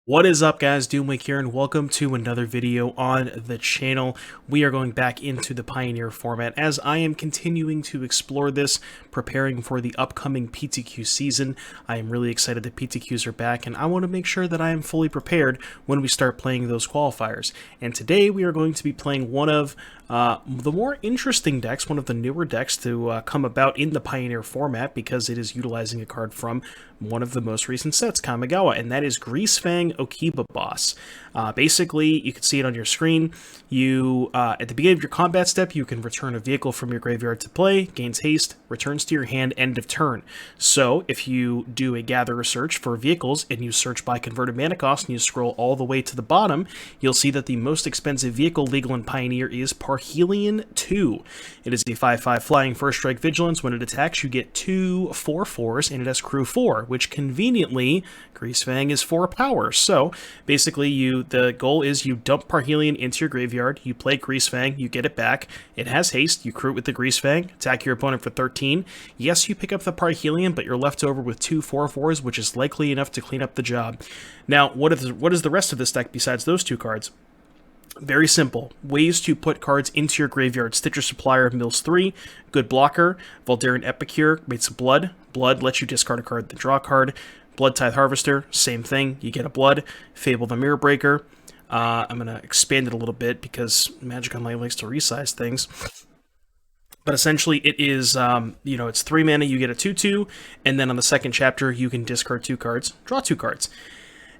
What is up, guys? Doomwake here, and welcome to another video on the channel. We are going back into the Pioneer format as I am continuing to explore this, preparing for the upcoming PTQ season. I am really excited that PTQs are back, and I want to make sure that I am fully prepared when we start playing those qualifiers. And today we are going to be playing one of the more interesting decks, one of the newer decks to come about in the Pioneer format, because it is utilizing a card from one of the most recent sets, Kamigawa, and that is Greasefang Okiba Boss. Basically, you can see it on your screen. You, at the beginning of your combat step, you can return a vehicle from your graveyard to play, gains haste, returns to your hand, end of turn. So, if you do a gatherer search for vehicles, and you search by converted mana cost, and you scroll all the way to the bottom, you'll see that the most expensive vehicle legal in Pioneer is Parhelion II. It is a 5/5 flying first strike vigilance. When it attacks, you get 2 4/4s, and it has crew 4, which conveniently, Greasefang is 4 power. So, basically, the goal is you dump Parhelion into your graveyard, you play Greasefang, you get it back, it has haste, you crew it with the Greasefang, attack your opponent for 13. Yes, you pick up the Parhelion, but you're left over with 2 4/4s, which is likely enough to clean up the job. Now, what is the rest of this deck besides those 2 cards? Very simple. Ways to put cards into your graveyard. Stitcher Supplier mills 3, good blocker. Voldaren Epicure makes a blood. Blood lets you discard a card, then draw a card. Blood Tithe Harvester, same thing. You get a blood. Fable the Mirror Breaker. I'm going to expand it a little bit because Magic Online likes to resize things. But essentially, it is, it's 3 mana, you get a 2/2, and then on the second chapter, you can discard 2 cards, draw 2 cards.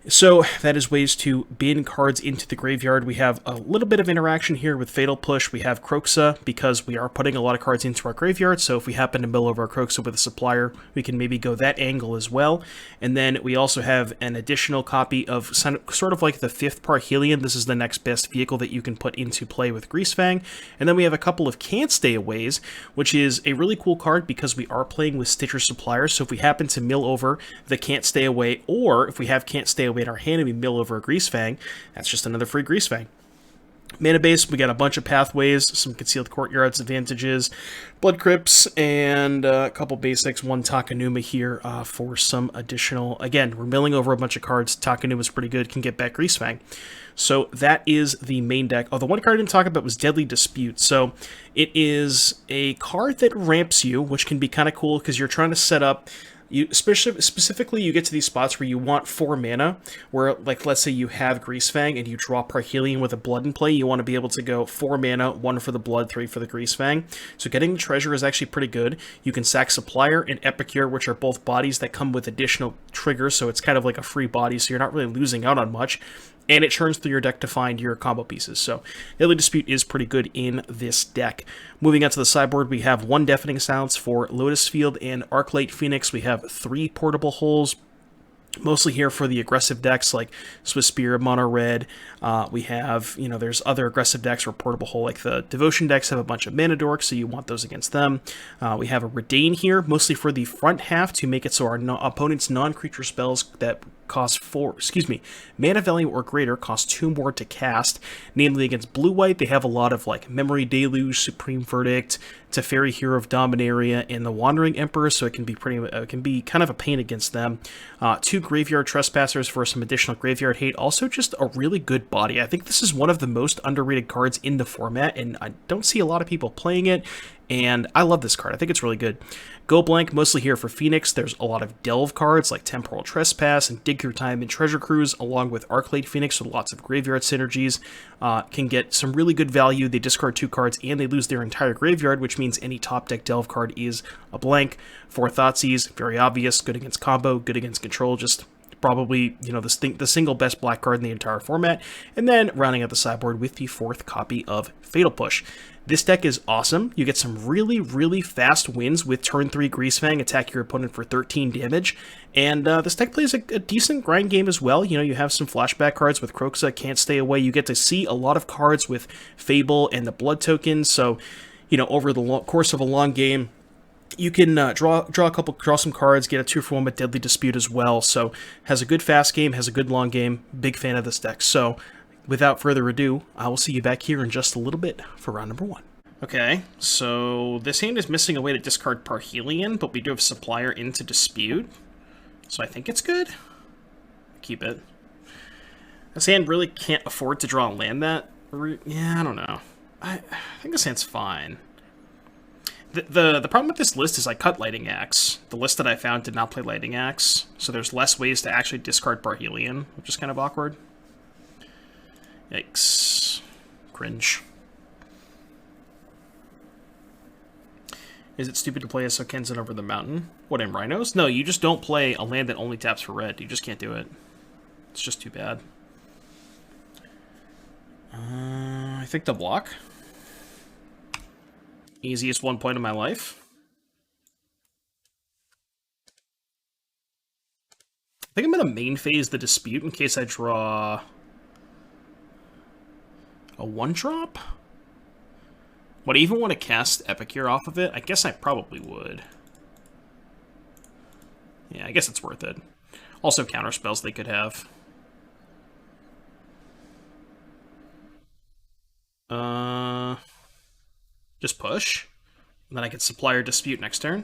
So that is ways to bin cards into the graveyard. We have a little bit of interaction here with Fatal Push. We have Kroxa because we are putting a lot of cards into our graveyard, so if we happen to mill over our Kroxa with a Supplier, we can maybe go that angle as well. And then we also have an additional copy of sort of like the 5th Parhelion. This is the next best vehicle that you can put into play with Greasefang. And then we have a couple of Can't Stay Aways, which is a really cool card because we are playing with Stitcher Supplier, so if we happen to mill over the Can't Stay Away, or if we have Can't Stay Away in our hand and we mill over a Greasefang, that's just another free Greasefang. Mana base, we got a bunch of pathways, some concealed courtyards advantages, blood crypts, and a couple basics. One Takenuma here for some additional. Again, we're milling over a bunch of cards. Takenuma's pretty good, can get back Greasefang. So that is the main deck. Oh, the one card I didn't talk about was Deadly Dispute. So it is a card that ramps you, which can be kind of cool because you're trying to set up. Specifically, you get to these spots where you want 4 mana, where, like, let's say you have Greasefang and you draw Parhelion with a blood in play, you want to be able to go 4 mana, 1 for the blood, 3 for the Greasefang. So getting the treasure is actually pretty good. You can sack Supplier and Epicure, which are both bodies that come with additional triggers, so it's kind of like a free body, so you're not really losing out on much. And it churns through your deck to find your combo pieces. So Deadly Dispute is pretty good in this deck. Moving on to the sideboard, we have 1 Deafening Silence for Lotus Field and Arclight Phoenix. We have 3 Portable Holes, mostly here for the aggressive decks like Swiss Spear, Mono Red. We have, there's other aggressive decks where Portable Hole, like the Devotion decks, have a bunch of mana dorks, so you want those against them. We have a Redain here, mostly for the front half to make it so our opponent's non-creature spells that cost mana value or greater cost 2 more to cast. Namely, against blue-white, they have a lot of like Memory Deluge, Supreme Verdict, Teferi, Hero of Dominaria, and the Wandering Emperor, so it can be kind of a pain against them. 2 Graveyard Trespassers for some additional graveyard hate. Also, just a really good body. I think this is one of the most underrated cards in the format, and I don't see a lot of people playing it. And I love this card. I think it's really good. Go Blank, mostly here for Phoenix. There's a lot of Delve cards like Temporal Trespass and Dig Your Time and Treasure Cruise, along with Arclight Phoenix with lots of graveyard synergies. Can get some really good value. They discard 2 cards and they lose their entire graveyard, which means any top deck Delve card is a blank. 4 Thoughtseize, very obvious. Good against combo, good against control. Just probably, the single best black card in the entire format. And then rounding out the sideboard with the 4th copy of Fatal Push. This deck is awesome. You get some really, really fast wins with turn 3 Greasefang, attack your opponent for 13 damage. And this deck plays a decent grind game as well. You have some flashback cards with Kroxa, Can't Stay Away. You get to see a lot of cards with Fable and the Blood tokens. So, over the course of a long game, you can draw some cards, get a 2-for-1 with Deadly Dispute as well. So, has a good fast game, has a good long game. Big fan of this deck. So, without further ado, I will see you back here in just a little bit for round number 1. Okay, so this hand is missing a way to discard Parhelion, but we do have Supplier into Dispute. So I think it's good. Keep it. This hand really can't afford to draw a land that... Yeah, I don't know. I think this hand's fine. The problem with this list is I cut Lightning Axe. The list that I found did not play Lightning Axe, so there's less ways to actually discard Parhelion, which is kind of awkward. Yikes. Cringe. Is it stupid to play a Sokensen over the mountain? What, in Rhinos? No, you just don't play a land that only taps for red. You just can't do it. It's just too bad. I think the block. Easiest 1 point of my life. I think I'm going to main phase the Dispute in case I draw a 1-drop? Would I even want to cast Epicure off of it? I guess I probably would. Yeah, I guess it's worth it. Also counter spells they could have. Just push. And then I could Supplier Dispute next turn.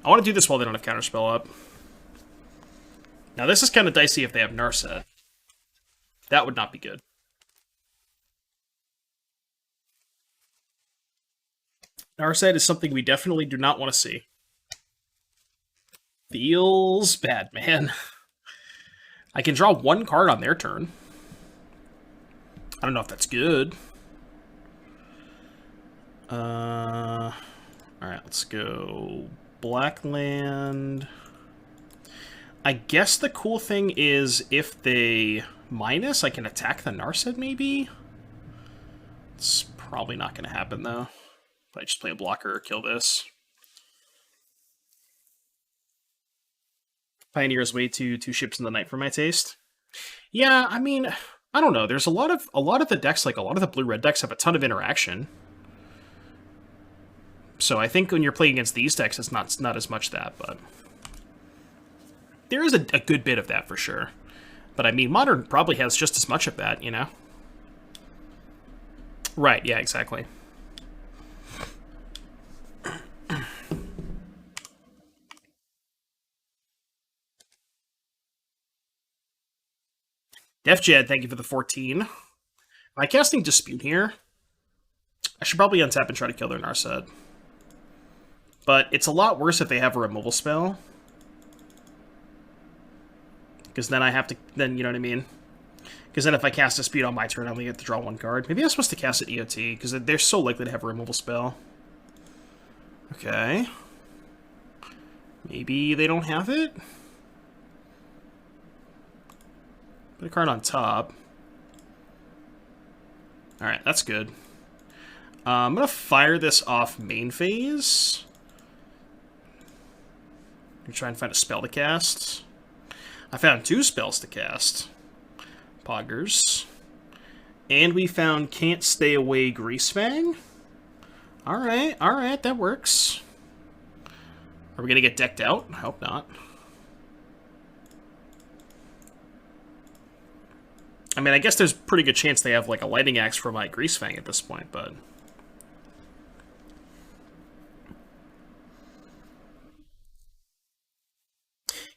I want to do this while they don't have counterspell up. Now this is kind of dicey if they have Narset. That would not be good. Narset is something we definitely do not want to see. Feels bad, man. I can draw 1 card on their turn. I don't know if that's good. Alright, let's go black land. I guess the cool thing is if they minus, I can attack the Narset, maybe? It's probably not going to happen, though. If I just play a blocker or kill this. Pioneer is way too 2 ships in the night for my taste. Yeah, I mean, I don't know. There's a lot of the decks, like a lot of the blue-red decks, have a ton of interaction. So I think when you're playing against these decks, it's not as much that, but there is a good bit of that for sure. But I mean, Modern probably has just as much of that, you know? Right, yeah, exactly. Def Jed, thank you for the 14. Am I casting Dispute here? I should probably untap and try to kill their Narset. But it's a lot worse if they have a removal spell. Because then I have to... Then, you know what I mean? Because then if I cast Dispute on my turn, I only get to draw 1 card. Maybe I'm supposed to cast it EOT, because they're so likely to have a removal spell. Okay. Maybe they don't have it? Put a card on top. Alright, that's good. I'm going to fire this off main phase. I'm try and find a spell to cast. I found 2 spells to cast. Poggers. And we found Can't Stay Away Greasefang. Alright, that works. Are we going to get decked out? I hope not. I mean, I guess there's a pretty good chance they have, like, a Lightning Axe for my Greasefang at this point, but...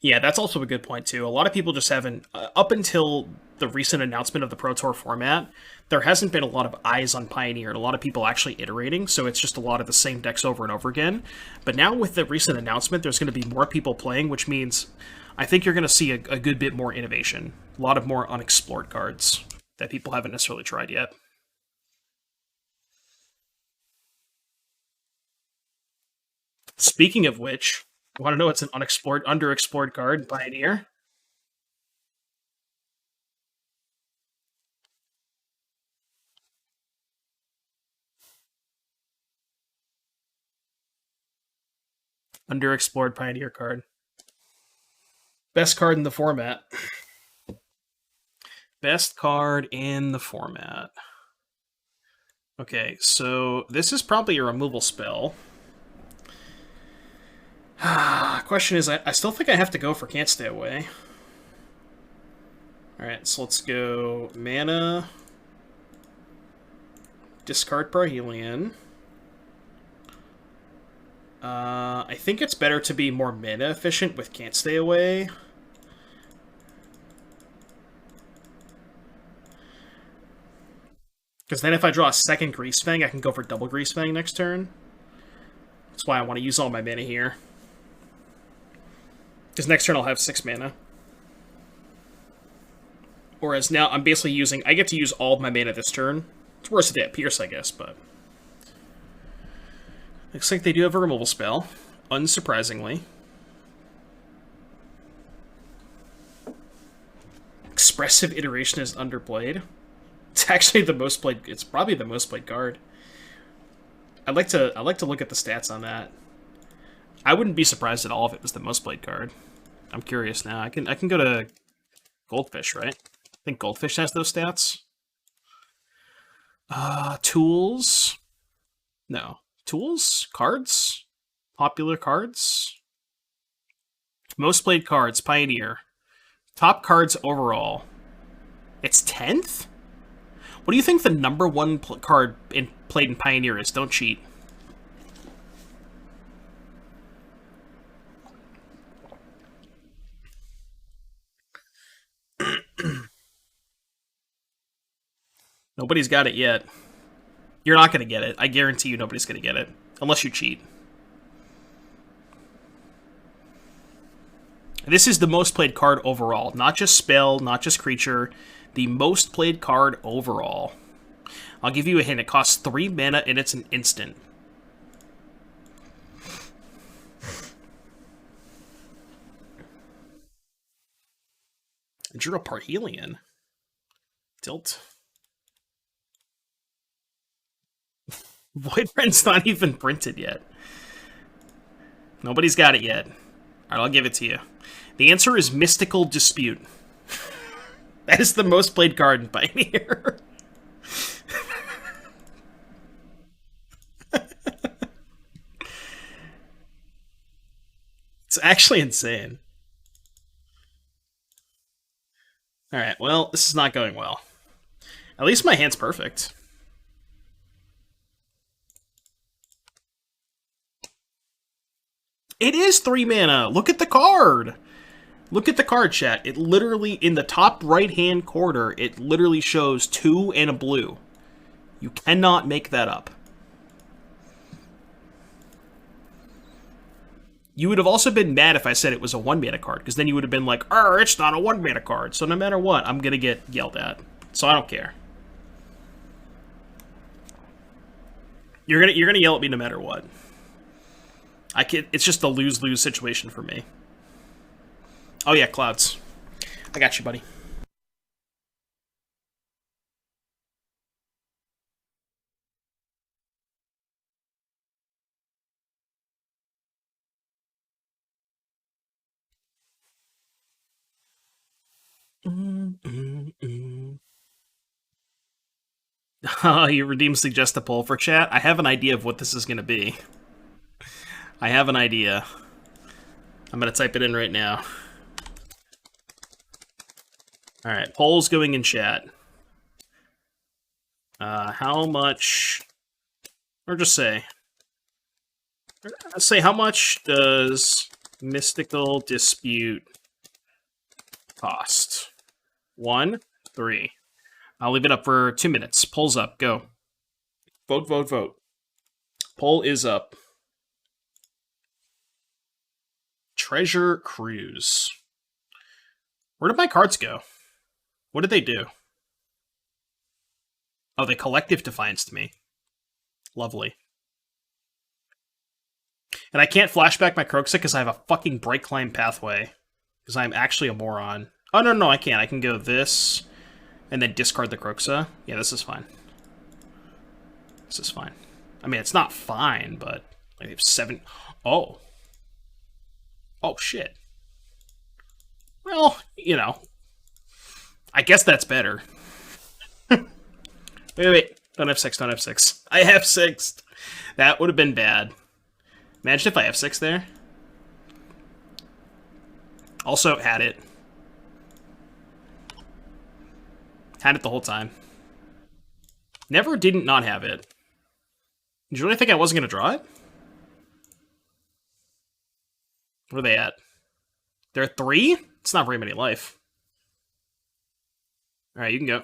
Yeah, that's also a good point, too. A lot of people just haven't... up until the recent announcement of the Pro Tour format, there hasn't been a lot of eyes on Pioneer, and a lot of people actually iterating, so it's just a lot of the same decks over and over again. But now with the recent announcement, there's going to be more people playing, which means I think you're going to see a good bit more innovation. A lot of more unexplored cards that people haven't necessarily tried yet. Speaking of which... You want to know what's an underexplored card in Pioneer? Underexplored Pioneer card. Best card in the format. Best card in the format. Okay, so this is probably a removal spell. Question is, I still think I have to go for Can't Stay Away. Alright, so let's go mana. Discard Parhelion. I think it's better to be more mana efficient with Can't Stay Away. Because then if I draw a second Greasefang, I can go for double Greasefang next turn. That's why I want to use all my mana here. Because next turn I'll have 6 mana. Whereas now I'm basically using... I get to use all of my mana this turn. It's worse if they have Pierce, I guess, but... Looks like they do have a removal spell. Unsurprisingly. Expressive Iteration is underplayed. It's actually the most played... It's probably the most played card. I'd like to look at the stats on that. I wouldn't be surprised at all if it was the most played card. I'm curious now. I can go to Goldfish, right? I think Goldfish has those stats. Tools. No. Tools? Cards? Popular cards? Most played cards, Pioneer. Top cards overall. It's 10th? What do you think the number one card played in Pioneer is? Don't cheat. Nobody's got it yet. You're not going to get it. I guarantee you nobody's going to get it. Unless you cheat. This is the most played card overall. Not just spell, not just creature. The most played card overall. I'll give you a hint. It costs 3 mana and it's an instant. I drew a Parhelion. Tilt. Voidrend's not even printed yet. Nobody's got it yet. Alright, I'll give it to you. The answer is Mystical Dispute. That is the most played card in Pioneer. It's actually insane. Alright, well, this is not going well. At least my hand's perfect. It is 3 mana! Look at the card! Look at the card, chat. It literally, in the top right-hand corner, it literally shows 2 and a blue. You cannot make that up. You would have also been mad if I said it was a 1-mana card, because then you would have been like, it's not a 1-mana card. So no matter what, I'm going to get yelled at. So I don't care. You're gonna yell at me no matter what. It's just a lose-lose situation for me. Oh yeah, Clouds. I got you, buddy. You redeem suggest a poll for chat? I have an idea of what this is going to be. I have an idea. I'm going to type it in right now. Alright, poll's going in chat. How much... Or just say... Say, how much does Mystical Dispute cost? 1, 3. I'll leave it up for 2 minutes. Poll's up. Go. Vote, vote, vote. Poll is up. Treasure Cruise. Where did my cards go? What did they do? Oh, they collective defiance me. Lovely. And I can't flashback my Kroxa because I have a fucking Bright Climb pathway. Because I'm actually a moron. Oh, no, I can't. I can go this... and then discard the Kroxa. Yeah, this is fine. This is fine. I mean, it's not fine, but... I have 7... Oh. Oh, shit. Well, you know. I guess that's better. Wait. Don't have 6, don't have 6. I have 6. That would have been bad. Imagine if I have 6 there. Also, had it. Had it the whole time. Never didn't not have it. Did you really think I wasn't going to draw it? Where are they at? They're at 3? It's not very many life. Alright, you can go.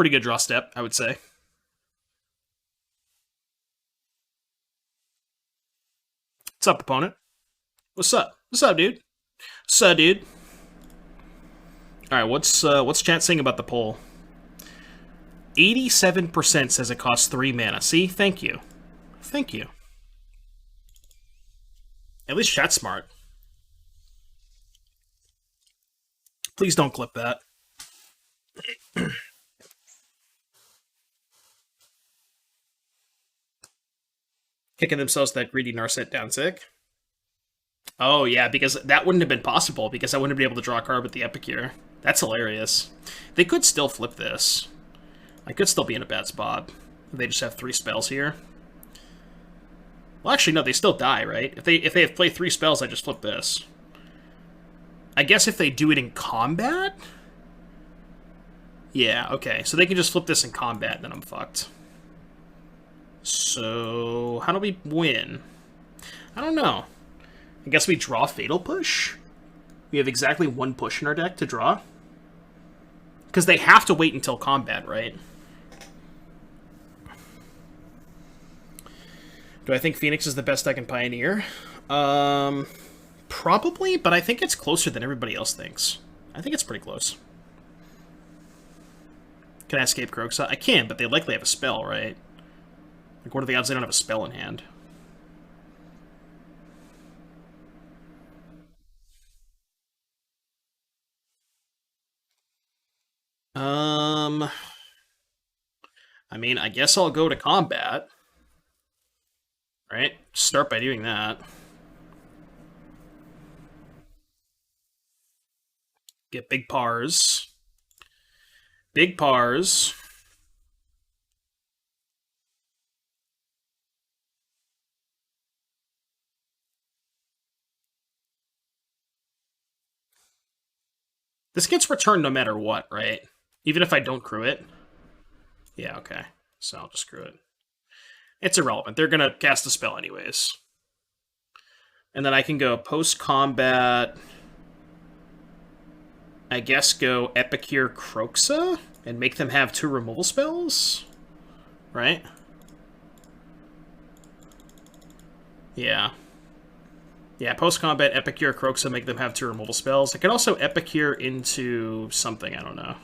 Pretty good draw step, I would say. What's up, opponent? What's up? What's up, dude? What's up, dude? All right, what's chat saying about the poll? 87% says it costs 3 mana. See, thank you, thank you. At least chat's smart. Please don't clip that. Kicking themselves that greedy Narset down sick. Oh yeah, because that wouldn't have been possible because I wouldn't have been able to draw a card with the Epicure. That's hilarious. They could still flip this. I could still be in a bad spot. They just have 3 spells here. Well, actually, no, they still die, right? If they have played 3 spells, I just flip this. I guess if they do it in combat? Yeah, okay. So they can just flip this in combat, and then I'm fucked. So, how do we win? I don't know. I guess we draw Fatal Push? We have exactly 1 push in our deck to draw? Because they have to wait until combat, right? Do I think Phoenix is the best deck in Pioneer? Probably, but I think it's closer than everybody else thinks. I think it's pretty close. Can I escape Kroxa? I can, but they likely have a spell, right? Like, what are the odds they don't have a spell in hand? I mean, I guess I'll go to combat. Right? Start by doing that. Get big pars. Big pars. This gets returned no matter what, right? Even if I don't crew it? Yeah, okay. So I'll just screw it. It's irrelevant. They're going to cast a spell anyways. And then I can go post-combat. I guess go Epicure Kroxa and make them have 2 removal spells? Right? Yeah. Yeah, post-combat Epicure Kroxa, make them have 2 removal spells. I can also Epicure into something, I don't know.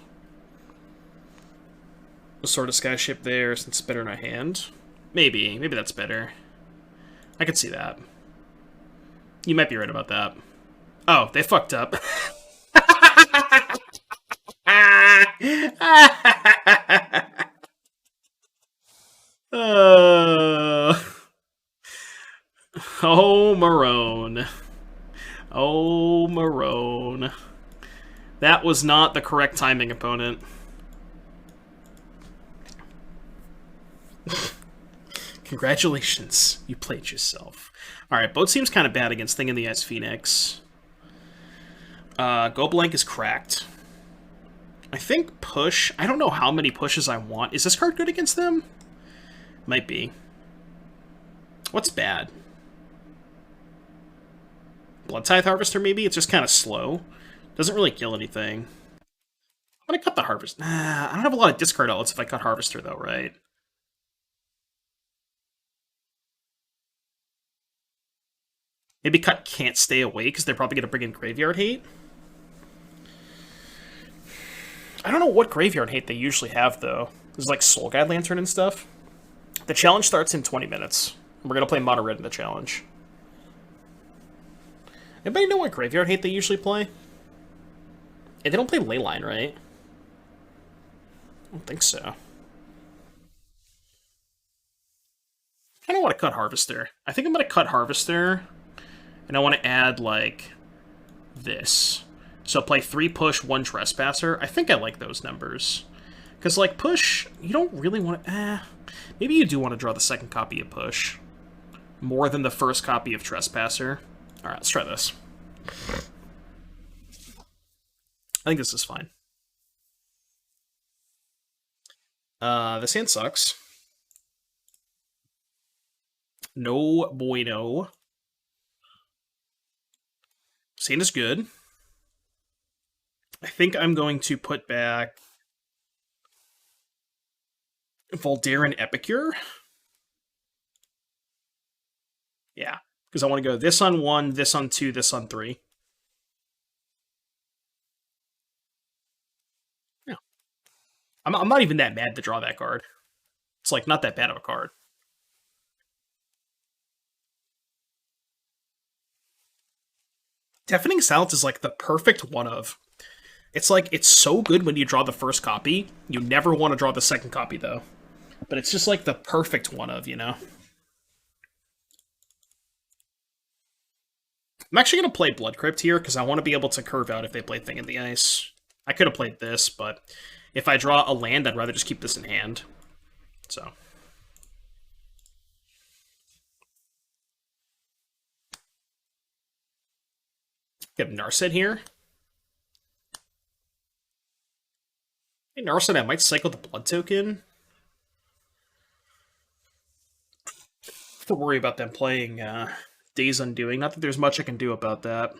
A sort of Skyship there, since it's better in our hand. Maybe that's better. I could see that. You might be right about that. Oh, they fucked up. Oh, Marone. Oh, Marone. That was not the correct timing, opponent. Congratulations, you played yourself. Alright, boat seems kind of bad against Thing in the Ice Phoenix. Go Blank is cracked. I think push. I don't know how many pushes I want. Is this card good against them? Might be. What's bad? Blood Tithe Harvester, maybe? It's just kind of slow. Doesn't really kill anything. I'm gonna cut the Harvester. Nah, I don't have a lot of discard outlets if I cut Harvester, though, right? Maybe cut Can't Stay Away, because they're probably gonna bring in Graveyard Hate. I don't know what Graveyard Hate they usually have, though. There's like Soul Guide Lantern and stuff. The challenge starts in 20 minutes. We're gonna play Mono Red in the challenge. Anybody know what Graveyard Hate they usually play? They don't play Leyline, right? I don't think so. I don't want to cut Harvester. I think I'm going to cut Harvester, and I want to add, like, this. So play 3 push, 1 trespasser. I think I like those numbers. Because, like, push, you don't really want to... maybe you do want to draw the second copy of push. More than the first copy of trespasser. Alright, let's try this. I think this is fine. This hand sucks. No bueno. This hand is good. I think I'm going to put back... Voldaren Epicure? Yeah, because I want to go this on 1, this on 2, this on 3. Yeah. I'm not even that mad to draw that card. It's like not that bad of a card. Deafening Silence is like the perfect one of. It's like it's so good when you draw the first copy. You never want to draw the second copy though. But it's just like the perfect one of, you know. I'm actually gonna play Blood Crypt here because I want to be able to curve out if they play Thing in the Ice. I could have played this, but if I draw a land, I'd rather just keep this in hand. So. You have Narset here. Hey, Narset, I might cycle the Blood Token. To worry about them playing Days Undoing. Not that there's much I can do about that.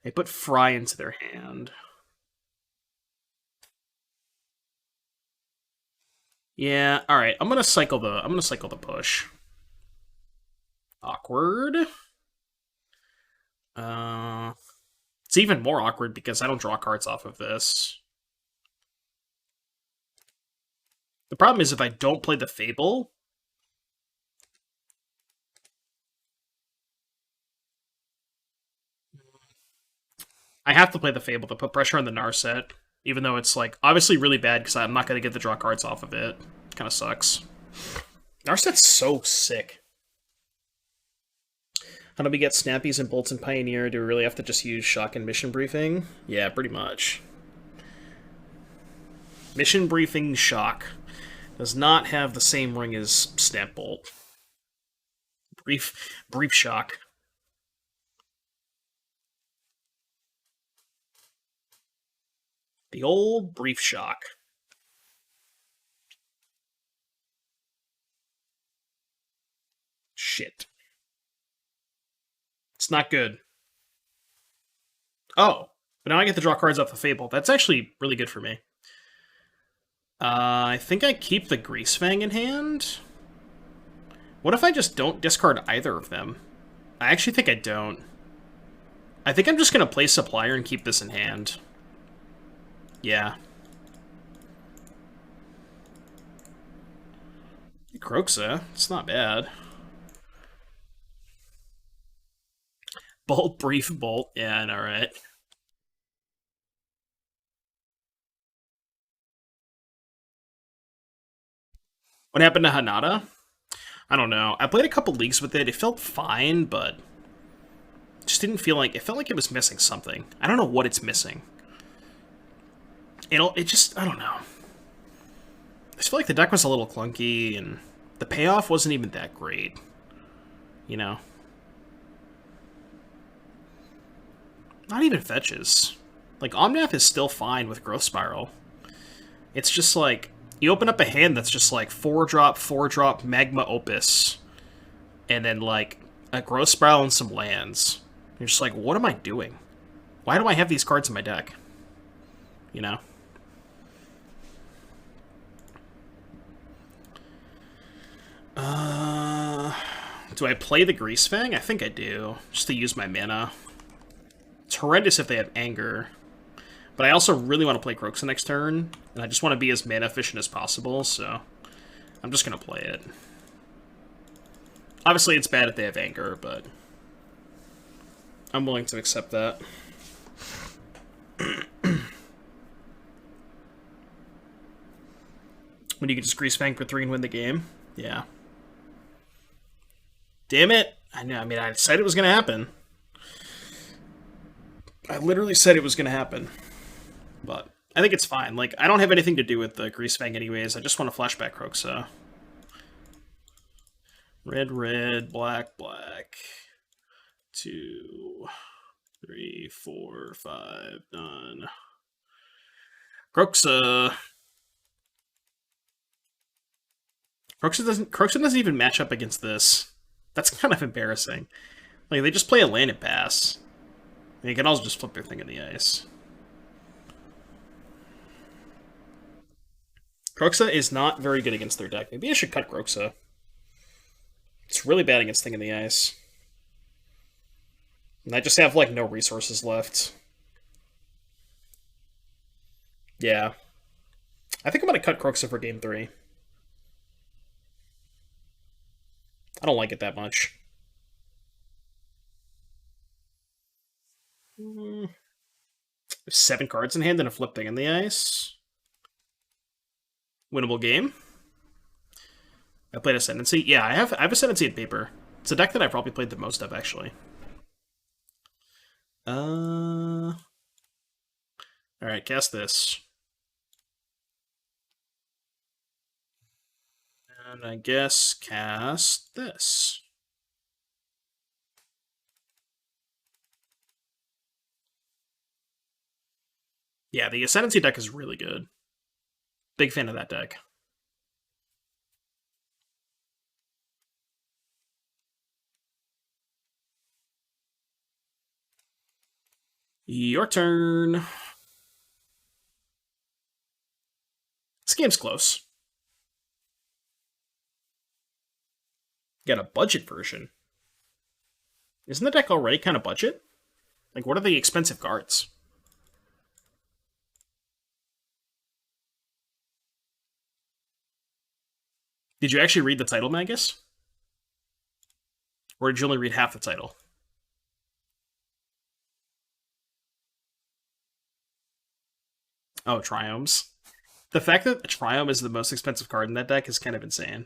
They put Fry into their hand. Yeah, alright. I'm gonna cycle the push. Awkward. It's even more awkward because I don't draw cards off of this. The problem is if I don't play the Fable, I have to play the Fable to put pressure on the Narset, even though it's like obviously really bad because I'm not going to get the draw cards off of it. Kind of sucks. Narset's so sick. How do we get Snappies and Bolts and Pioneer? Do we really have to just use Shock and Mission Briefing? Yeah, pretty much. Mission Briefing Shock does not have the same ring as Snap Bolt. Brief Shock. The old Brief Shock. Shit. It's not good. Oh, but now I get to draw cards off the Fable. That's actually really good for me. I think I keep the Greasefang in hand. What if I just don't discard either of them? I actually think I don't. I think I'm just going to play Supplier and keep this in hand. Yeah. Croxa, it's not bad. Bolt, Brief, Bolt. Yeah, I know, right? What happened to Hanada? I don't know. I played a couple leagues with it. It felt fine, but just didn't feel like it felt like it was missing something. I don't know what it's missing. It just I don't know. I just feel like the deck was a little clunky and the payoff wasn't even that great. You know? Not even fetches. Like Omnath is still fine with Growth Spiral. It's just like you open up a hand that's just like 4-drop, Magma Opus, and then like a Growth Spiral and some lands. You're just like, what am I doing? Why do I have these cards in my deck? You know? Do I play the Greasefang? I think I do, just to use my mana. It's horrendous if they have Anger. But I also really want to play Croxa next turn, and I just want to be as mana efficient as possible, so I'm just going to play it. Obviously, it's bad if they have Anger, but I'm willing to accept that. When you can just Greasefang for 3 and win the game? Yeah. Damn it! I know. I mean, I said it was going to happen. I literally said it was going to happen. But I think it's fine. Like, I don't have anything to do with the Greasefang anyways. I just want to flashback Croxa. Red, black. 2, 3, 4, 5, done. Croxa. Croxa doesn't even match up against this. That's kind of embarrassing. Like, they just play a land and pass. They can also just flip their Thing in the Ice. Kroxa is not very good against their deck. Maybe I should cut Kroxa. It's really bad against Thing in the Ice. And I just have, like, no resources left. Yeah. I think I'm going to cut Kroxa for Game 3. I don't like it that much. 7 cards in hand and a flip Thing in the Ice. Winnable game. I played Ascendancy. Yeah, I have Ascendancy in paper. It's a deck that I probably played the most of, actually. Alright, cast this. And I guess cast this. Yeah, the Ascendancy deck is really good. Big fan of that deck. Your turn. This game's close. Got a budget version. Isn't the deck already kind of budget? Like, what are the expensive cards? Did you actually read the title, Magus? Or did you only read half the title? Oh, Triomes. The fact that Triome is the most expensive card in that deck is kind of insane.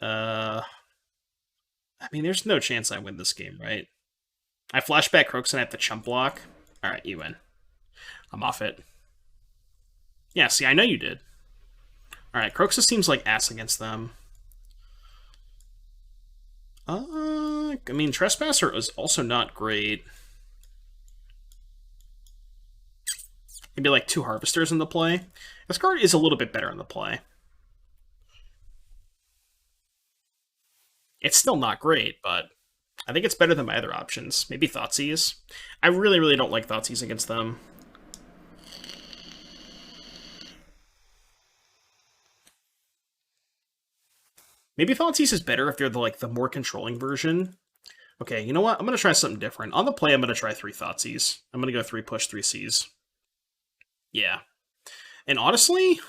I mean, there's no chance I win this game, right? I flashback Croaks and I have to chump block. Alright, you win. I'm off it. Yeah, see, I know you did. Alright, Croaks seems like ass against them. I mean, Trespasser is also not great. Maybe like 2 Harvesters in the play. This card is a little bit better in the play. It's still not great, but I think it's better than my other options. Maybe Thoughtseize. I really, really don't like Thoughtseize against them. Maybe Thoughtseize is better if they're the more controlling version. Okay, you know what? I'm going to try something different. On the play, I'm going to try 3 Thoughtseize. I'm going to go 3 push, 3 Seas. Yeah. And honestly,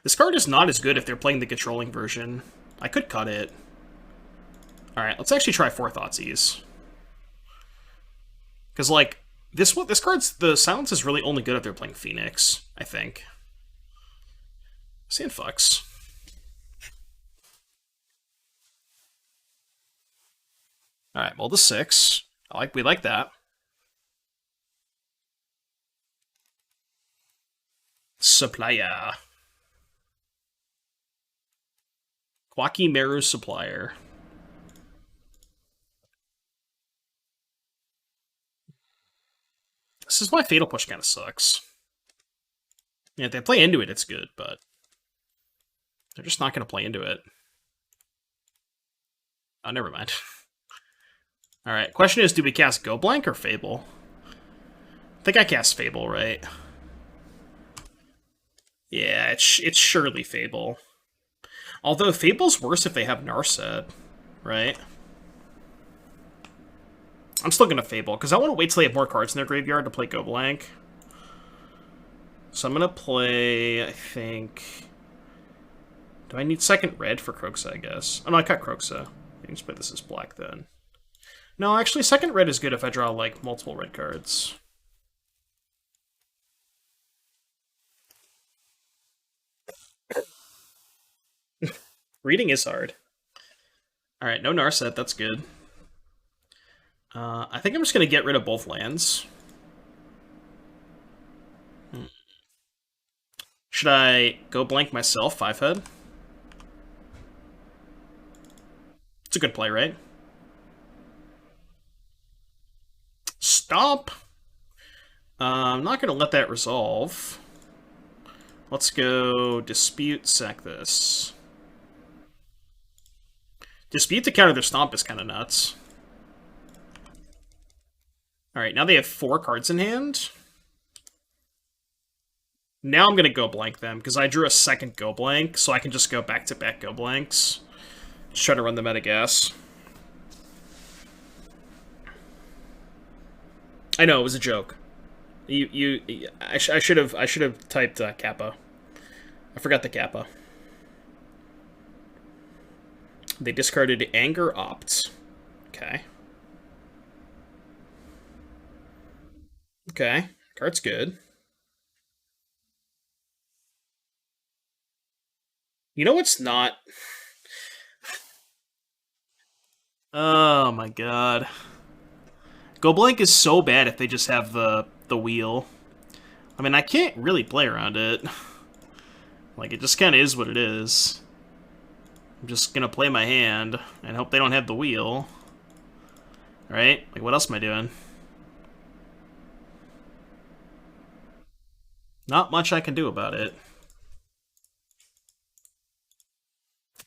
this card is not as good if they're playing the controlling version. I could cut it. Alright, let's actually try 4 Thoughtseize. Because, like, this card's... The silence is really only good if they're playing Phoenix, I think. Sand fucks. Alright, well, the 6. We like that. Supplier. Meru Supplier. This is why Fatal Push kind of sucks. Yeah, if they play into it, it's good, but they're just not going to play into it. Oh, never mind. Alright, question is, do we cast Go Blank or Fable? I think I cast Fable, right? Yeah, it's surely Fable. Although Fable's worse if they have Narset, right? I'm still gonna Fable, because I want to wait till they have more cards in their graveyard to play Go Blank. So I'm gonna play, I think... Do I need second red for Kroxa, I guess? Oh no, I cut Kroxa. I can just play this as black then. No, actually, second red is good if I draw, like, multiple red cards. Reading is hard. Alright, no Narset, that's good. I think I'm just going to get rid of both lands. Should I go blank myself, 5-head? It's a good play, right? Stop! I'm not going to let that resolve. Let's go Dispute, sack this. Dispute to counter their Stomp is kind of nuts. Alright, now they have 4 cards in hand. Now I'm gonna go blank them, because I drew a second go blank, so I can just go back-to-back go blanks. Just try to run them out of gas. I know, it was a joke. I should have typed Kappa. I forgot the Kappa. They discarded Anger Opt. Okay. Okay. Card's good. You know what's not? Oh my god. Go blank is so bad if they just have the wheel. I mean, I can't really play around it. Like, it just kind of is what it is. I'm just gonna play my hand and hope they don't have the wheel. Right? Like, what else am I doing? Not much I can do about it.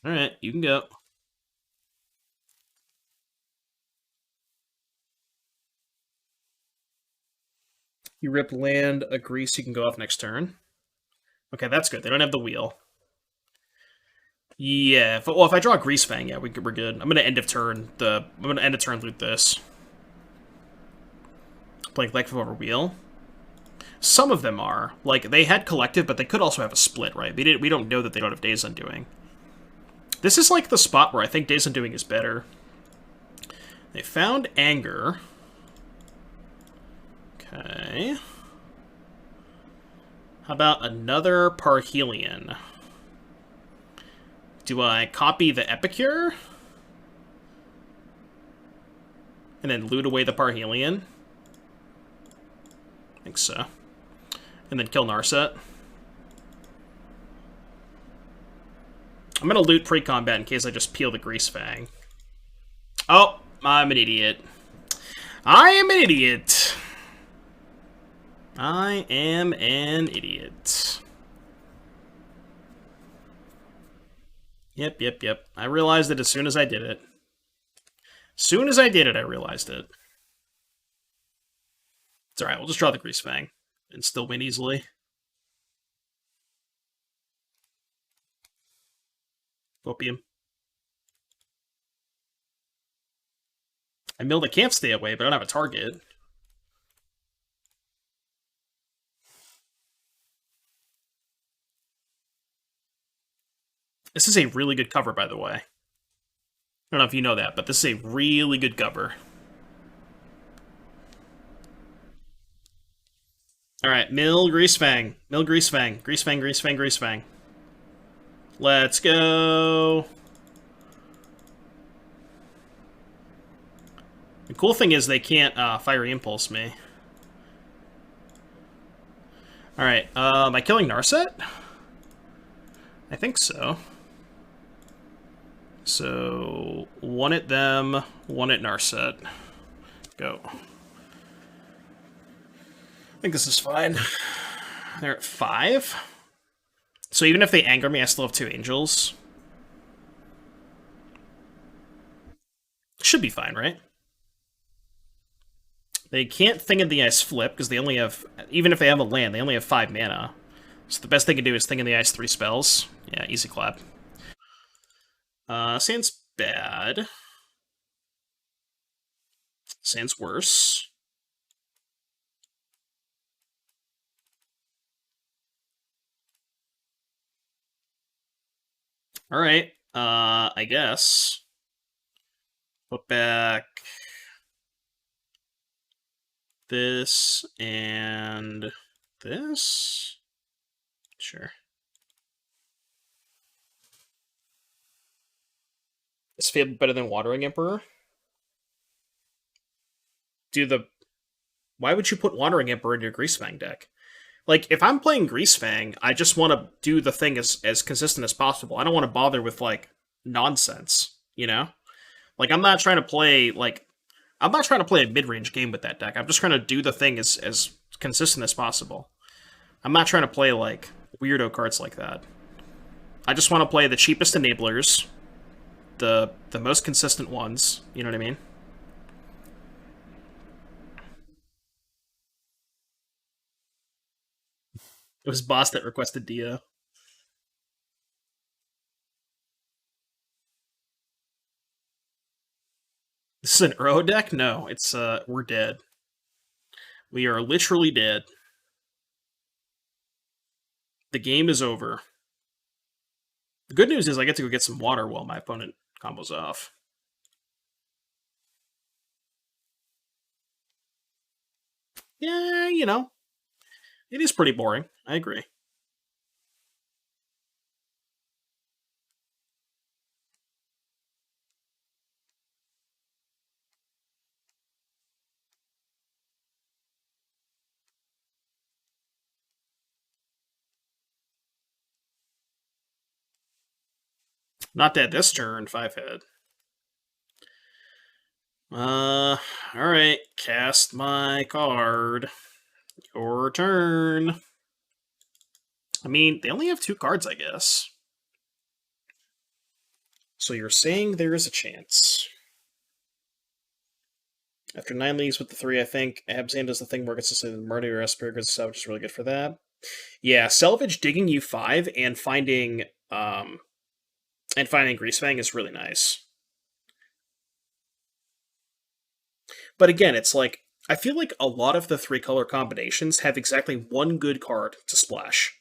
Alright, you can go. You rip land, a grease, you can go off next turn. Okay, that's good. They don't have the wheel. Yeah, if I draw a Greasefang, yeah, we're good. I'm gonna end of turn loot this. Playing collective over wheel. Some of them are. Like, they had collective, but they could also have a split, right? We don't know that they don't have Days Undoing. This is like the spot where I think Days Undoing is better. They found Anger. Okay. How about another Parhelion? Do I copy the Epicure? And then loot away the Parhelion? I think so. And then kill Narset. I'm gonna loot pre-combat in case I just peel the Greasefang. Oh, I'm an idiot. I am an idiot. I am an idiot. Yep. I realized it as soon as I did it. Soon as I did it, I realized it. It's alright, we'll just draw the Greasefang and still win easily. Opium. I milled I can't stay away, but I don't have a target. This is a really good cover, by the way. I don't know if you know that, but this is a really good cover. Alright, mill Greasefang. Mill Greasefang. Greasefang. Let's go. The cool thing is they can't Fiery Impulse me. Alright, am I killing Narset? I think so. So, one at them, one at Narset. Go. I think this is fine. They're at 5. So even if they anger me, I still have 2 angels. Should be fine, right? They can't Thing in the Ice flip, because they only have... Even if they have a land, they only have 5 mana. So the best they can do is Thing in the Ice 3 spells. Yeah, easy clap. Sand's bad. Sand's worse. Alright, I guess. Put back this and this. Sure. Is Fable better than Watering Emperor? Why would you put Watering Emperor in your Greasefang deck? Like, if I'm playing Greasefang, I just want to do the thing as consistent as possible. I don't want to bother with, like, nonsense, you know? Like, I'm not trying to play a mid-range game with that deck. I'm just trying to do the thing as consistent as possible. I'm not trying to play, like, weirdo cards like that. I just want to play the cheapest enablers, the most consistent ones, you know what I mean? It was Boss that requested Dia. This is an Uro deck? No, it's, we're dead. We are literally dead. The game is over. The good news is I get to go get some water while my opponent combos off. Yeah, you know, it is pretty boring. I agree. Not dead this turn, 5-head. Alright, cast my card. Your turn. I mean, they only have 2 cards, I guess. So you're saying there is a chance. After 9 leagues with the 3, I think Abzan does the thing where it gets to say the Mardu or Epicure because Salvage is really good for that. Yeah, Salvage digging you 5 and finding Greasefang is really nice. But again, it's like, I feel like a lot of the 3-color combinations have exactly 1 good card to splash.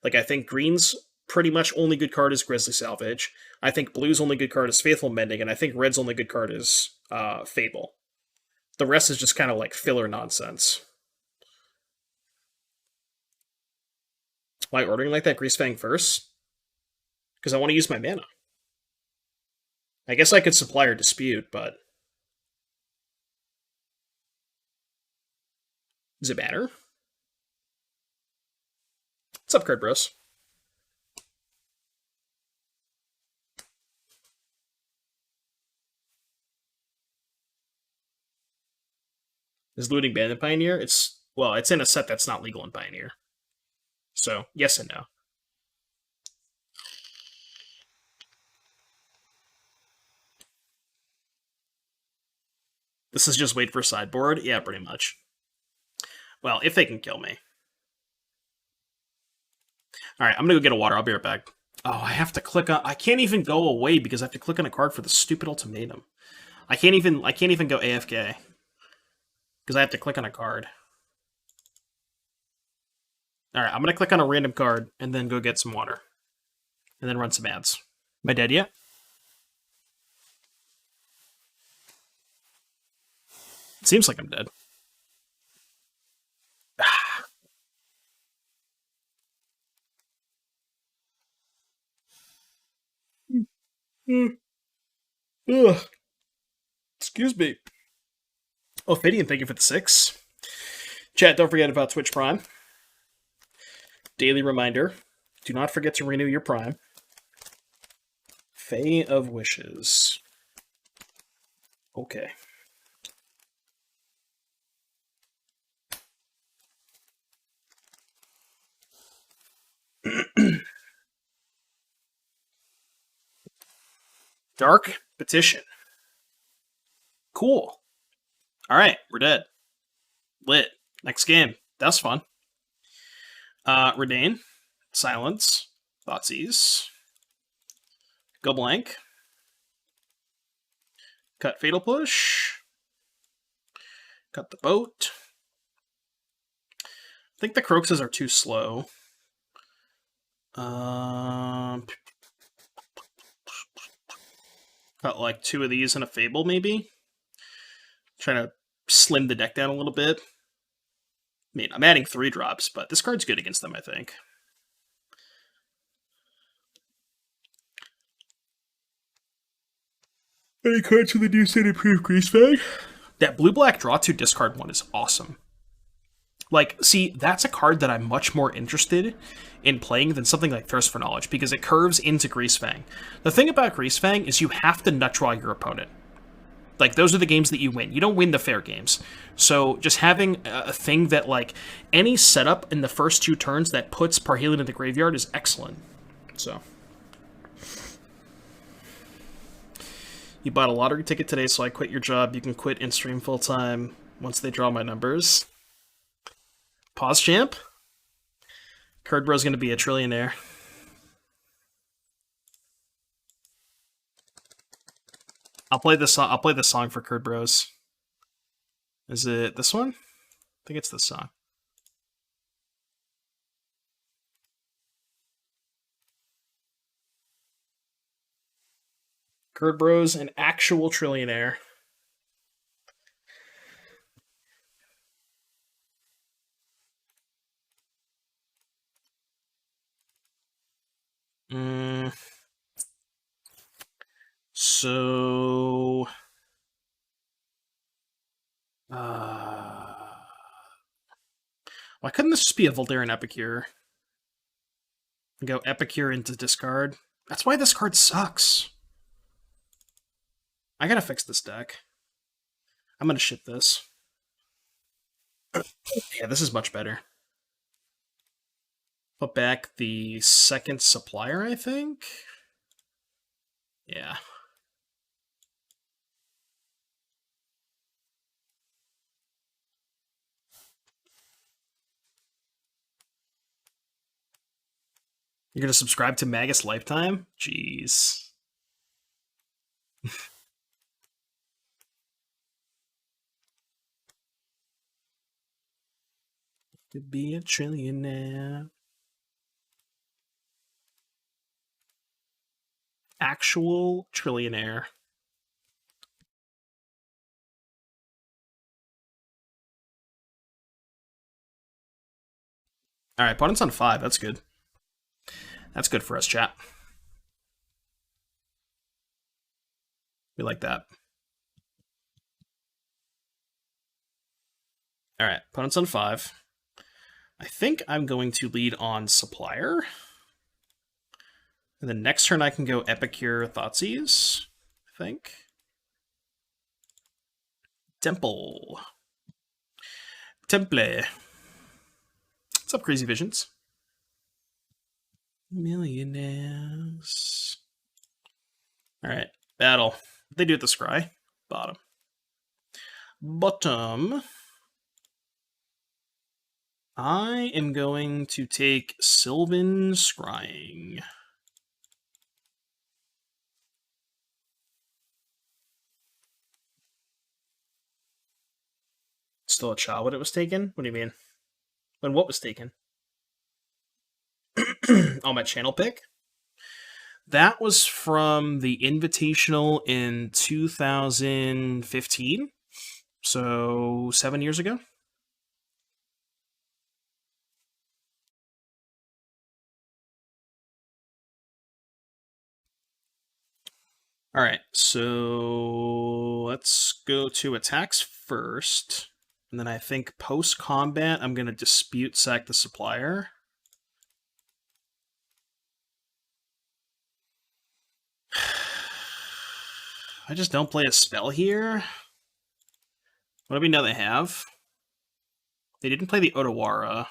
Like, I think green's pretty much only good card is Grizzly Salvage. I think blue's only good card is Faithful Mending, and I think red's only good card is Fable. The rest is just kind of like filler nonsense. Why ordering like that Greasefang first? Because I want to use my mana. I guess I could Supplier Dispute, but... Does it matter? What's up, Card Bros? Is looting banned in Pioneer? It's in a set that's not legal in Pioneer. So, yes and no. This is just wait for sideboard? Yeah, pretty much. Well, if they can kill me. Alright, I'm gonna go get a water. I'll be right back. Oh, I have to click on... I can't even go away because I have to click on a card for the stupid ultimatum. I can't even go AFK. Because I have to click on a card. Alright, I'm gonna click on a random card and then go get some water. And then run some ads. Am I dead yet? It seems like I'm dead. Ugh. Excuse me. Oh, Fidian, thank you for the 6. Chat, don't forget about Twitch Prime. Daily reminder, do not forget to renew your Prime. Fae of Wishes. Okay. Dark Petition. Cool. Alright, we're dead. Lit. Next game. That's fun. Redain. Silence. Thoughtseize. Go blank. Cut Fatal Push. Cut the boat. I think the Croxes are too slow. Got like 2 of these and a Fable, maybe? Trying to slim the deck down a little bit. I mean, I'm adding 3 drops, but this card's good against them, I think. Any cards for the new set improved Greasefang? That blue-black draw 2 discard 1 is awesome. Like, see, that's a card that I'm much more interested in playing than something like Thirst for Knowledge, because it curves into Greasefang. The thing about Greasefang is you have to nut draw your opponent. Like, those are the games that you win. You don't win the fair games. So just having a thing that, like, any setup in the first 2 turns that puts Parhelion in the graveyard is excellent. So. You bought a lottery ticket today, so I quit your job. You can quit and stream full-time once they draw my numbers. Pause, champ? Curd Bro's gonna be a trillionaire. I'll play this song. I'll play this song for Curd Bros. Is it this one? I think it's this song. Curd Bros, an actual trillionaire. So, why couldn't this just be a Voldaren Epicure? Go Epicure into discard. That's why this card sucks. I gotta fix this deck. I'm gonna ship this. Yeah, this is much better. Put back the second Supplier, I think? Yeah. You're gonna subscribe to Magus Lifetime? Jeez. Could be a trillionaire. Actual trillionaire. Alright, opponent's on 5. That's good. That's good for us, chat. We like that. Alright, opponent's on 5. I think I'm going to lead on Supplier. And then next turn I can go Epicure Thoughtseize, I think. Temple. Temple. What's up, Crazy Visions? Millionaires. Alright, battle. They do it the scry. Bottom. Bottom. I am going to take Sylvan Scrying. Still a child when it was taken? What do you mean? When what was taken? Oh, my channel pick? That was from the Invitational in 2015. So 7 years ago. Alright, so let's go to attacks first. And then I think post-combat, I'm going to dispute sack the Supplier. I just don't play a spell here. What do we know they have? They didn't play the Otawara.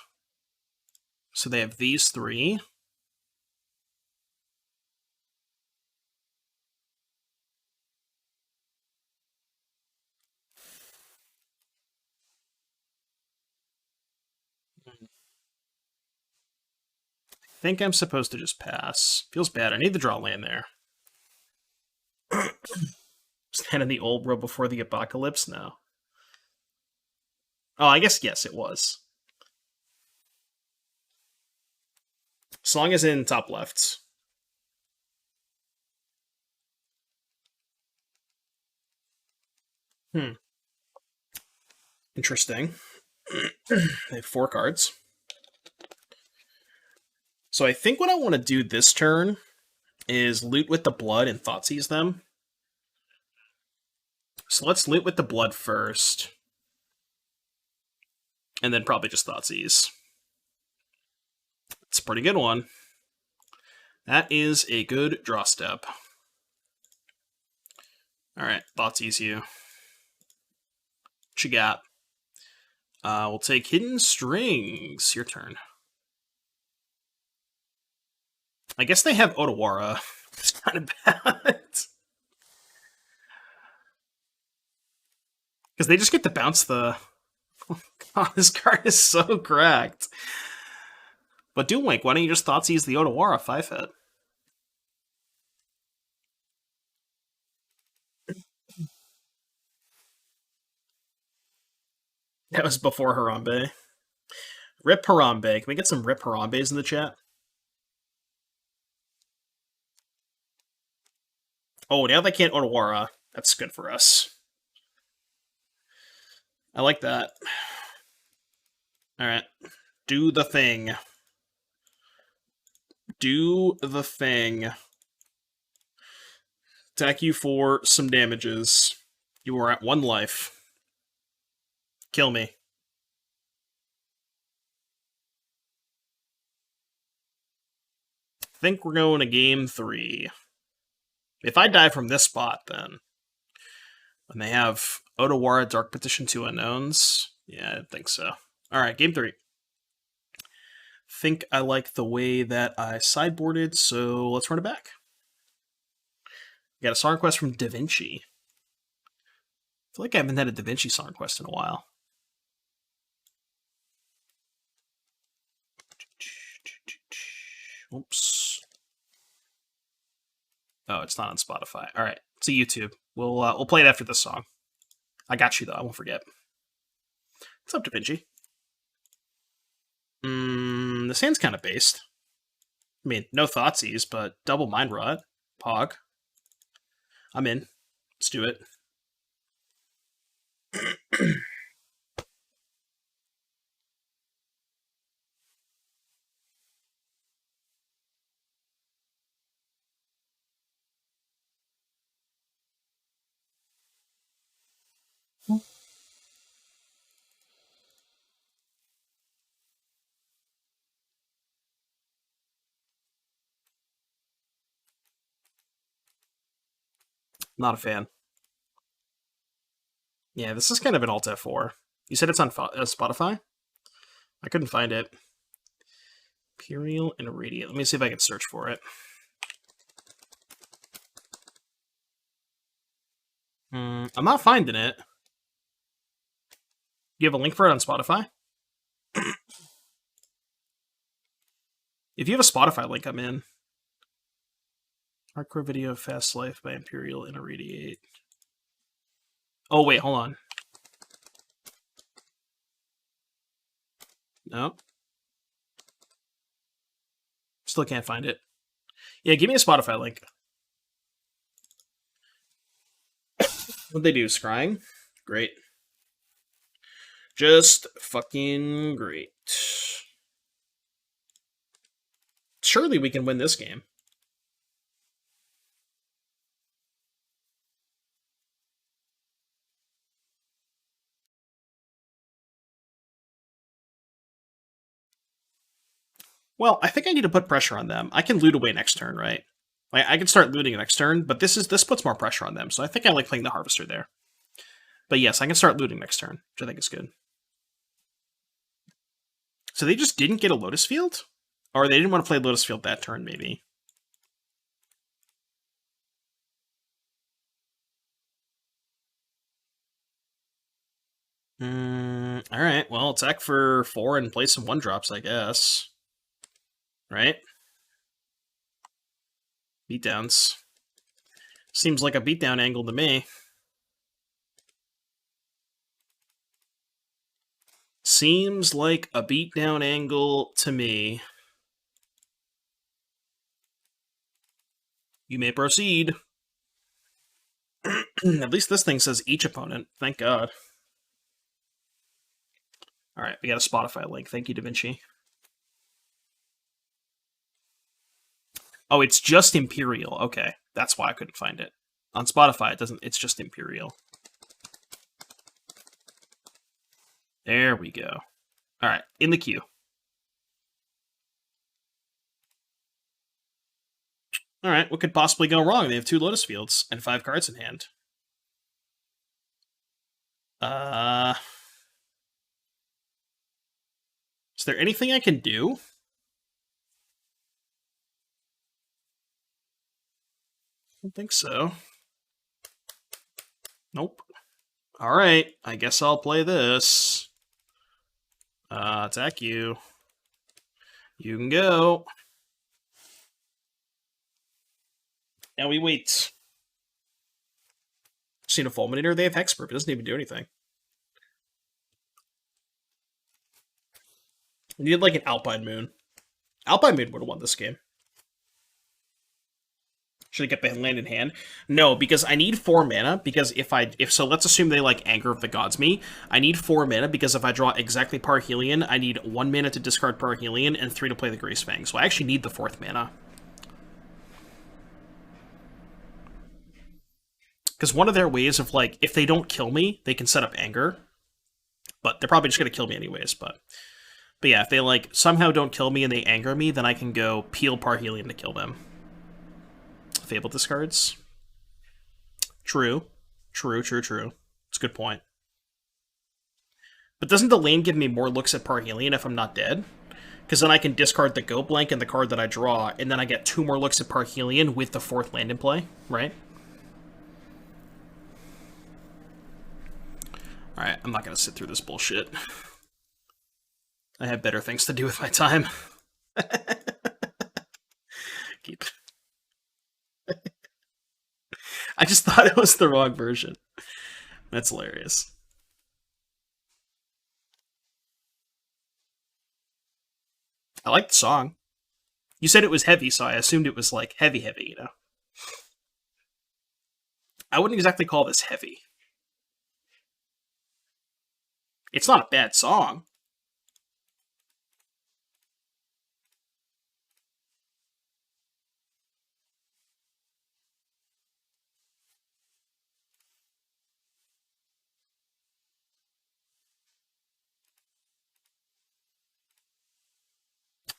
So they have these 3. I think I'm supposed to just pass. Feels bad. I need to draw land there. Stand in the old world before the apocalypse? No. Oh, I guess yes, it was. As long as in top left. Interesting. They have 4 cards. So I think what I want to do this turn is loot with the blood and Thoughtseize them. So let's loot with the blood first. And then probably just Thoughtseize. It's a pretty good one. That is a good draw step. Alright, Thoughtseize you. What you got? We'll take Hidden Strings. Your turn. I guess they have Otawara. It's kind of bad. Because they just get to bounce the... Oh, God, this card is so cracked. But Doomwink, why don't you just Thoughtseize the Otawara 5-hit? That was before Harambe. Rip Harambe. Can we get some Rip Harambes in the chat? Oh, now they can't Otawara. That's good for us. I like that. Alright. Do the thing. Do the thing. Attack you for some damages. You are at 1 life. Kill me. I think we're going to game 3. If I die from this spot, then... When they have Otawara, Dark Petition, 2 Unknowns. Yeah, I think so. Alright, game 3. Think I like the way that I sideboarded, so let's run it back. Got a song request from Da Vinci. I feel like I haven't had a Da Vinci song request in a while. Oops. Oh, it's not on Spotify. All right, it's a YouTube. We'll play it after this song. I got you though. I won't forget. What's up, Da Vinci? This hand's kind of based. I mean, no Thoughtseize, but double Mind Rot. Pog. I'm in. Let's do it. Not a fan. Yeah, this is kind of an Alt F4. You said it's on Spotify? I couldn't find it. Imperial and Irradiate. Let me see if I can search for it. I'm not finding it. Do you have a link for it on Spotify? If you have a Spotify link, I'm in. Hardcore video Fast Life by Imperial and Irradiate. Oh, wait, hold on. No. Still can't find it. Yeah, give me a Spotify link. What'd they do? Scrying? Great. Just fucking great. Surely we can win this game. Well, I think I need to put pressure on them. I can loot away next turn, right? Like, I can start looting next turn, but this puts more pressure on them, so I think I like playing the Harvester there. But yes, I can start looting next turn, which I think is good. So they just didn't get a Lotus Field? Or they didn't want to play Lotus Field that turn, maybe. Alright, well, attack for 4 and play some 1-drops, I guess. Right? Beatdowns. Seems like a beatdown angle to me. Seems like a beatdown angle to me. You may proceed. At least this thing says each opponent. Thank God. Alright, we got a Spotify link. Thank you, Da Vinci. Oh, it's just Imperial. Okay, that's why I couldn't find it. On Spotify, it doesn't. It's just Imperial. There we go. All right, in the queue. All right, what could possibly go wrong? They have 2 Lotus Fields and 5 cards in hand. Is there anything I can do? I don't think so. Nope. All right, I guess I'll play this. Attack you. You can go. Now we wait. Seen a Fulminator? They have Hexproof. It doesn't even do anything. You need like an Alpine Moon. Alpine Moon would have won this game. Should I get the land in hand? No, because I need 4 mana, because if so let's assume they like Anger of the Gods me. I need 4 mana because if I draw exactly Parhelion, I need 1 mana to discard Parhelion and 3 to play the Greasefang. So I actually need the 4th mana. Because one of their ways of like, if they don't kill me, they can set up Anger. But they're probably just gonna kill me anyways, but yeah, if they like somehow don't kill me and they anger me, then I can go peel Parhelion to kill them. Fable discards. True. It's a good point. But doesn't the lane give me more looks at Parhelion if I'm not dead? Because then I can discard the Go Blank and the card that I draw, and then I get 2 more looks at Parhelion with the 4th land in play, right? Alright, I'm not going to sit through this bullshit. I have better things to do with my time. Keep. I just thought it was the wrong version. That's hilarious. I like the song. You said it was heavy, so I assumed it was like heavy, you know? I wouldn't exactly call this heavy. It's not a bad song.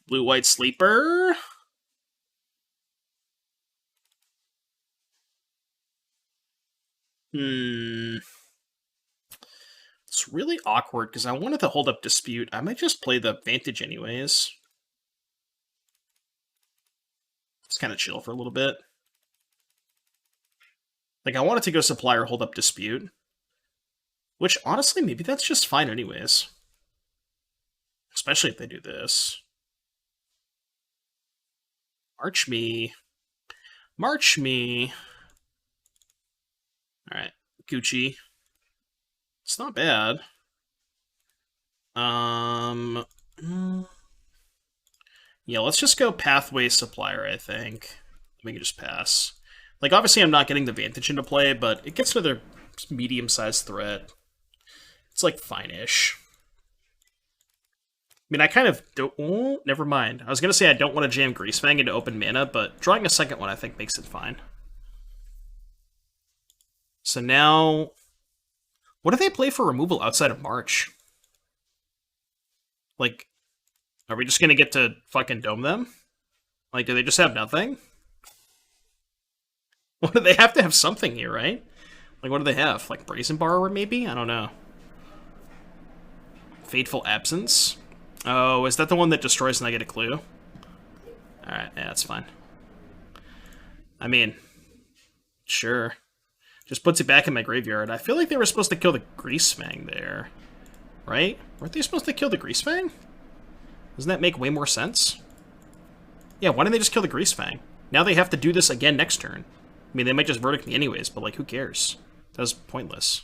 Blue-white sleeper. It's really awkward because I wanted to hold up Dispute. I might just play the Vantage anyways. It's kind of chill for a little bit. Like, I wanted to go Supplier, hold up Dispute. Which, honestly, maybe that's just fine anyways. Especially if they do this. March me. Alright, Gucci. It's not bad. Yeah, let's just go Pathway Supplier, I think. We can just pass. Like, obviously I'm not getting the Vantage into play, but it gets another medium-sized threat. It's, like, fine-ish. I mean, I kind of don't... Oh, never mind. I was going to say I don't want to jam Greasefang into open mana, but drawing a second one I think makes it fine. So now... What do they play for removal outside of March? Like, are we just going to get to fucking dome them? Like, do they just have nothing? What do they have to have something here, right? Like, what do they have? Like, Brazen Borrower, maybe? I don't know. Fateful Absence? Oh, is that the one that destroys and I get a clue? Alright, yeah, that's fine. I mean, sure. Just puts it back in my graveyard. I feel like they were supposed to kill the Greasefang there. Right? Weren't they supposed to kill the Greasefang? Doesn't that make way more sense? Yeah, why didn't they just kill the Greasefang? Now they have to do this again next turn. I mean, they might just verdict me anyways, but, like, who cares? That was pointless.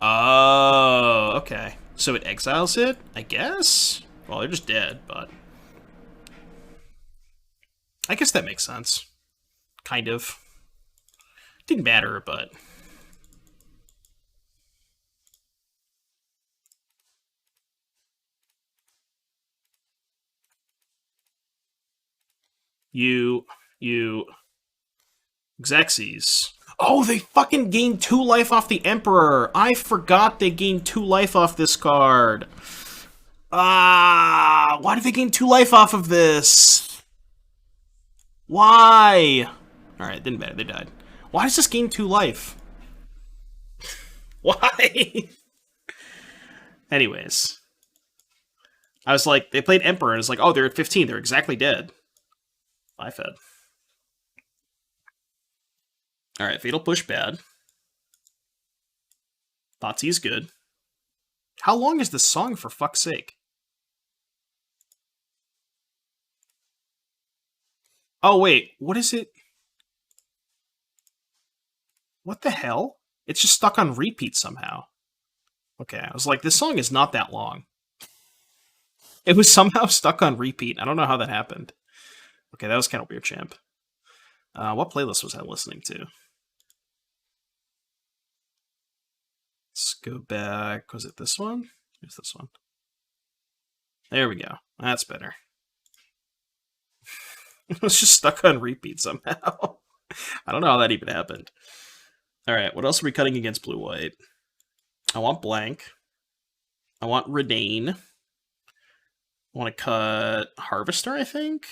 Oh, okay. So it exiles it, I guess? Well, they're just dead, but... I guess that makes sense. Kind of. Didn't matter, but... You... Xerxes. Oh, they fucking gained 2 life off the Emperor! I forgot they gained 2 life off this card. Ah, why did they gain 2 life off of this? Why? Alright, didn't matter, they died. Why does this gain 2 life? Why? Anyways. I was like, they played Emperor, and it's like, oh, they're at 15, they're exactly dead. I fed. Alright, Fatal Push bad. Thoughtseize good. How long is this song, for fuck's sake? Oh, wait. What is it? What the hell? It's just stuck on repeat somehow. Okay, I was like, this song is not that long. It was somehow stuck on repeat. I don't know how that happened. Okay, that was kind of weird, champ. What playlist was I listening to? Let's go back. Was it this one? Here's this one. There we go. That's better. It was just stuck on repeat somehow. I don't know how that even happened. All right, what else are we cutting against blue-white? I want blank. I want Redane. I want to cut Harvester, I think.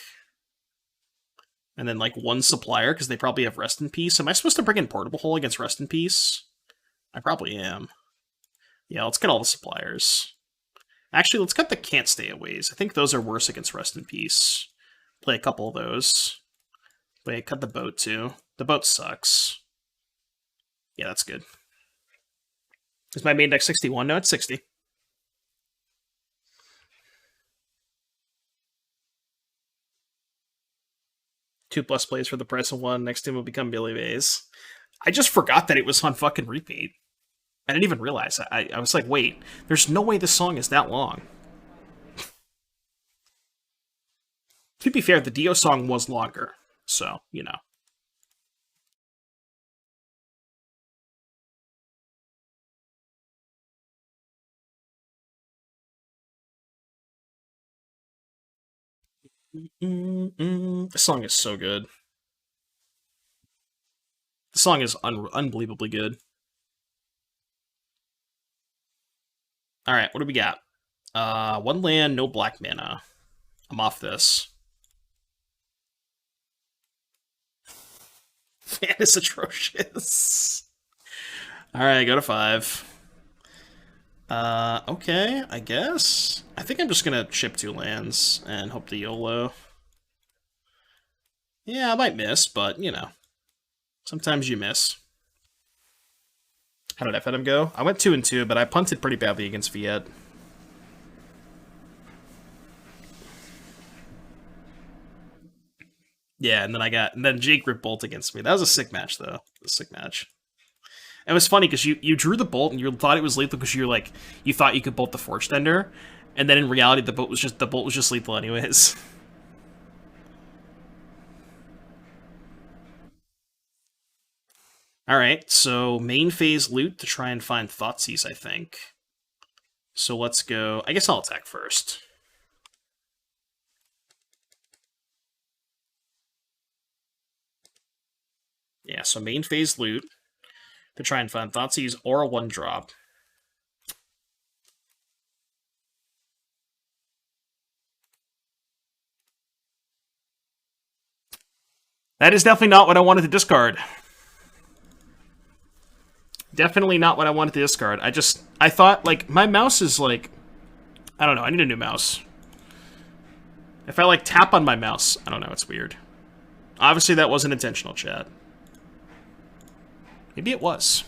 And then, like, one Supplier, because they probably have Rest in Peace. Am I supposed to bring in Portable Hole against Rest in Peace? I probably am. Yeah, let's cut all the Suppliers. Actually, let's cut the Can't Stay Aways. I think those are worse against Rest in Peace. Play a couple of those. Wait, cut the boat, too. The boat sucks. Yeah, that's good. Is my main deck 61? No, it's 60. Two plus plays for the price of one. Next team will become Billy Bays. I just forgot that it was on fucking repeat. I didn't even realize. I was like, wait, there's no way this song is that long. To be fair, the Dio song was longer, so, you know. This song is so good. The song is unbelievably good. Alright, what do we got? One land, no black mana. I'm off this. Fan is atrocious. Alright, go to 5. Okay, I guess. I think I'm just gonna chip 2 lands and hope to YOLO. Yeah, I might miss, but, you know. Sometimes you miss. How did FNM go? I went 2-2, but I punted pretty badly against Viet. Yeah, and then Jake ripped Bolt against me. That was a sick match, though. A sick match. It was funny because you drew the Bolt and you thought it was lethal because you thought you could bolt the Forged Ender, and then in reality the bolt was just lethal anyways. Alright, so main phase loot to try and find Thoughtseize, I think. So let's go. I guess I'll attack first. Yeah, so main phase loot to try and find Thoughtseize or a 1-drop. That is definitely not what I wanted to discard. Definitely not what I wanted to discard. I thought, like, my mouse is, like, I don't know, I need a new mouse. If I, like, tap on my mouse, I don't know, it's weird. Obviously that wasn't intentional, chat. Maybe it was.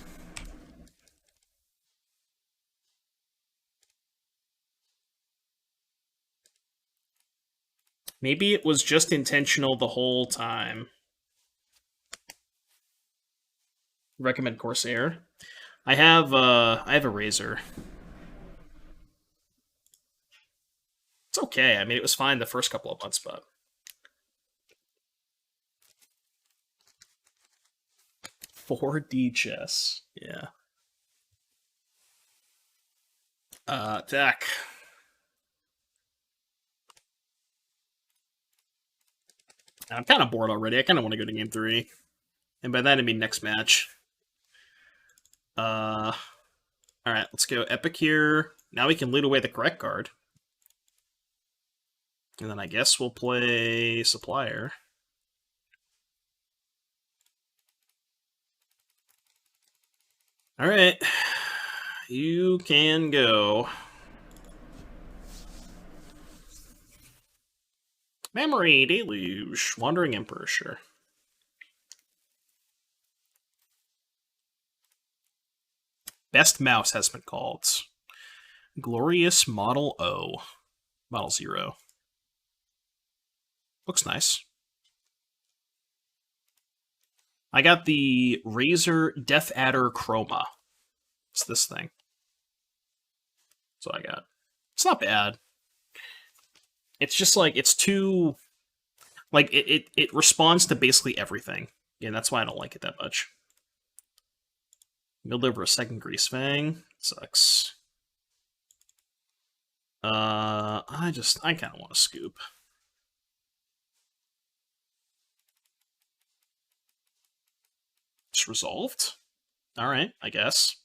Maybe it was just intentional the whole time. Recommend Corsair. I have a Razor. It's okay. I mean, it was fine the first couple of months, but 4D chess. Yeah. Attack. I'm kind of bored already. I kind of want to go to game 3. And by that, I mean next match. Alright, let's go Epicure. Now we can loot away the correct card. And then I guess we'll play Supplier. Alright. You can go. Memory Deluge. Wandering Emperor, sure. Best mouse has been called. Glorious Model O. Model 0. Looks nice. I got the Razor Death Adder Chroma. It's this thing. That's what I got. It's not bad. It's just like, it's too... Like, it responds to basically everything. Yeah, that's why I don't like it that much. Milled over a second Greasefang. Sucks. I kind of want to scoop. It's resolved? Alright, I guess.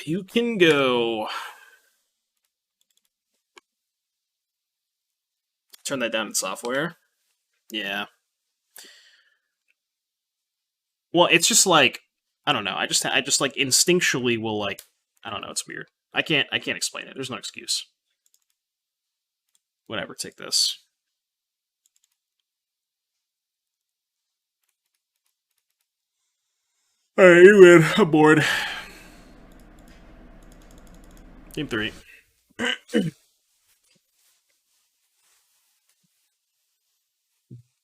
You can go. Turn that down in software. Yeah. Well, it's just like, I don't know. I just like instinctually will like, I don't know. It's weird. I can't explain it. There's no excuse. Whatever. Take this. All right, you win. I'm bored. Game 3.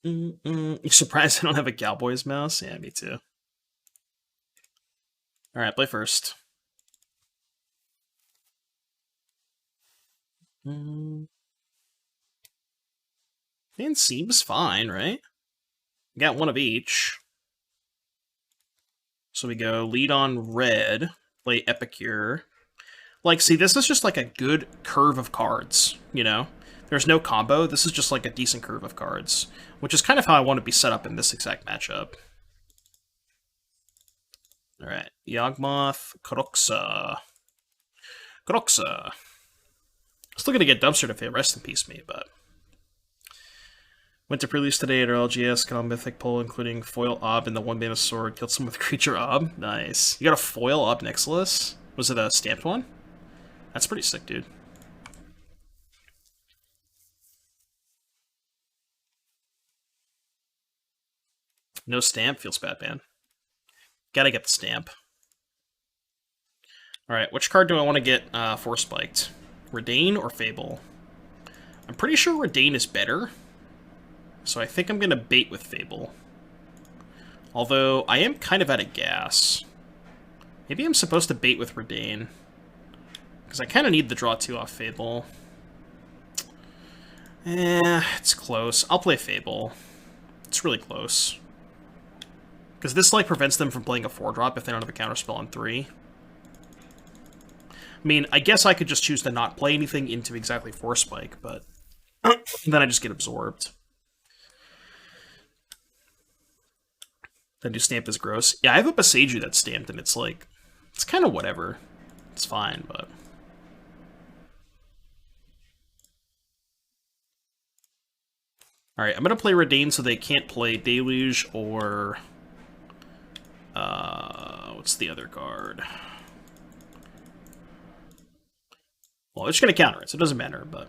You surprised I don't have a Cowboys mouse? Yeah, me too. All right, play first. And seems fine, right? Got one of each. So we go lead on red, play Epicure. Like, see, this is just like a good curve of cards, you know? There's no combo, this is just like a decent curve of cards, which is kind of how I want to be set up in this exact matchup. Alright, Yawgmoth, Kroxa. Kroxa. Still gonna get dumpstered if they rest in peace me, but... Went to pre-release today at our LGS, got a mythic pull, including foil Ob and the one-mana sword. Killed someone with creature Ob. Nice. You got a foil Ob Nexilus? Was it a stamped one? That's pretty sick, dude. No stamp? Feels bad, man. Gotta get the stamp. Alright, which card do I want to get Force Spiked? Redain or Fable? I'm pretty sure Redain is better. So I think I'm going to bait with Fable. Although, I am kind of out of gas. Maybe I'm supposed to bait with Redain. Because I kind of need the draw 2 off Fable. It's close. I'll play Fable. It's really close. Because this, like, prevents them from playing a 4-drop if they don't have a counterspell on 3. I mean, I guess I could just choose to not play anything into exactly Force Spike, but then I just get absorbed. Then do stamp is gross. Yeah, I have a Boseiju that's stamped, and it's like, it's kind of whatever. It's fine, but... Alright, I'm going to play Redain so they can't play Deluge or... what's the other card? Well, they're just going to counter it, so it doesn't matter, but...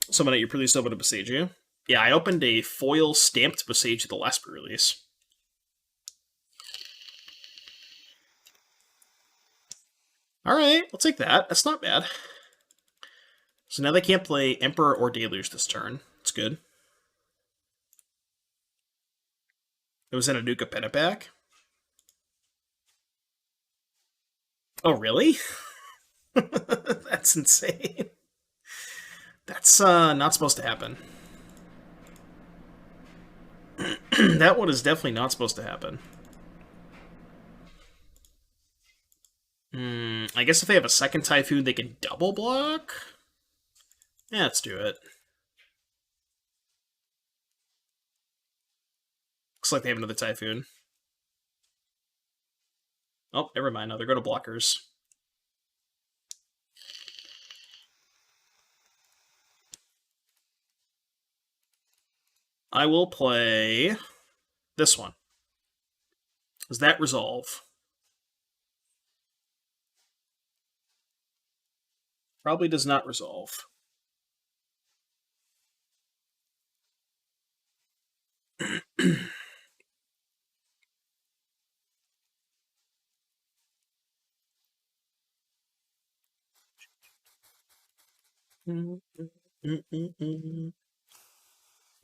Someone at your pre-release opened a Boseiju. Yeah, I opened a foil stamped Boseiju the last pre-release. Alright, I'll take that. That's not bad. So now they can't play Emperor or Deluge this turn. It's good. It was in a Nuka Pennepack. Oh, really? That's insane. That's not supposed to happen. That one is definitely not supposed to happen. I guess if they have a second Typhoon, they can double block? Yeah, let's do it. Looks like they have another Typhoon. Oh, never mind. Now they're going to blockers. I will play this one. Does that resolve? Probably does not resolve. You've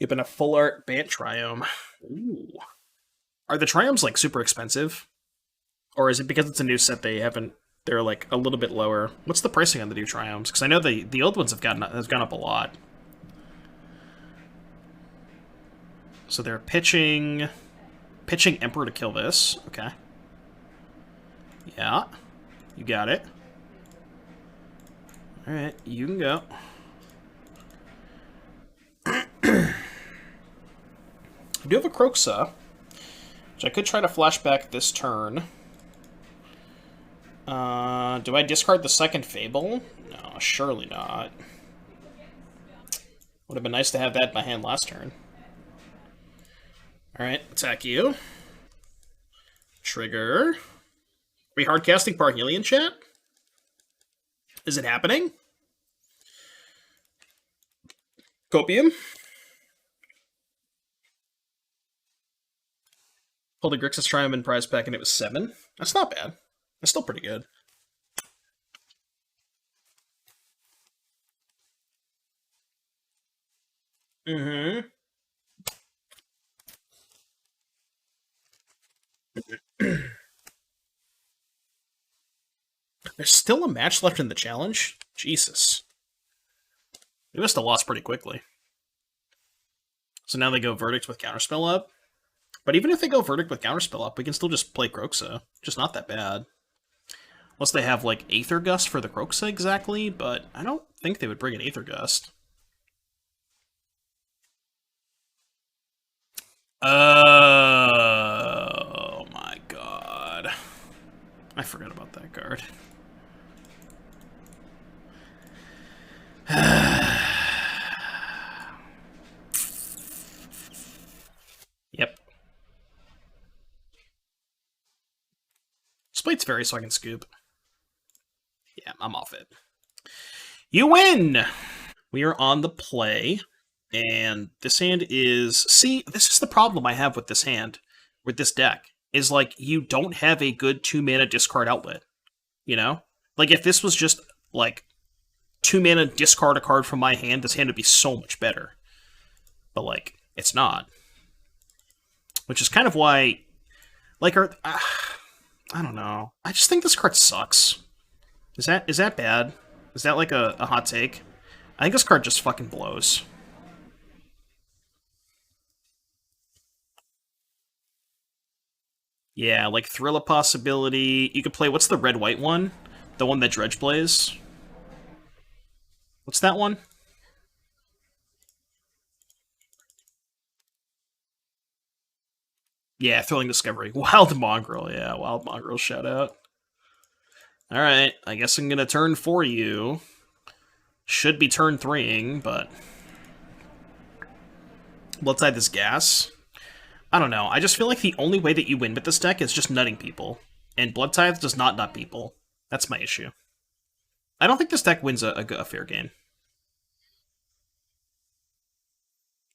been a full art Bant Triome. Ooh. Are the Triomes like super expensive? Or is it because it's a new set they haven't they're like a little bit lower? What's the pricing on the new Triomes? Because I know the old ones have gone up a lot. So they're pitching Emperor to kill this. Okay. Yeah. You got it. Alright, you can go. I do have a Croxa, which I could try to flashback this turn. Do I discard the second Fable? No, surely not. Would have been nice to have that in my hand last turn. Alright, attack you. Trigger. Are we hardcasting Parhelion, chat? Is it happening? Copium. Pulled a Grixis Triumph in prize pack and it was 7. That's not bad. That's still pretty good. Mm-hmm. There's still a match left in the challenge? Jesus. We must have lost pretty quickly. So now they go Verdict with Counterspell up. But even if they go Verdict with Counterspell up, we can still just play Croxa. Just not that bad. Unless they have, like, Aether Gust for the Croxa exactly, but I don't think they would bring an Aether Gust. Oh my god. I forgot about that card. Yep. Splate's fairy so I can scoop. Yeah, I'm off it. You win! We are on the play, and this hand is... See, this is the problem I have with this hand, with this deck, is like, you don't have a good 2-mana discard outlet, you know? Like, if this was just, like, 2-mana discard a card from my hand, this hand would be so much better. But, like, it's not. Which is kind of why... Like, I don't know. I just think this card sucks. Is that bad? Is that like a hot take? I think this card just fucking blows. Yeah, like Thrill a possibility. You could play, what's the red-white one? The one that Dredge plays? What's that one? Yeah, Thrilling Discovery. Wild Mongrel, yeah, Wild Mongrel, shout out. Alright, I guess I'm gonna turn for you. Should be turn 3ing, but... Bloodside this gas. I don't know, I just feel like the only way that you win with this deck is just nutting people. And Blood Tithe does not nut people. That's my issue. I don't think this deck wins a fair game.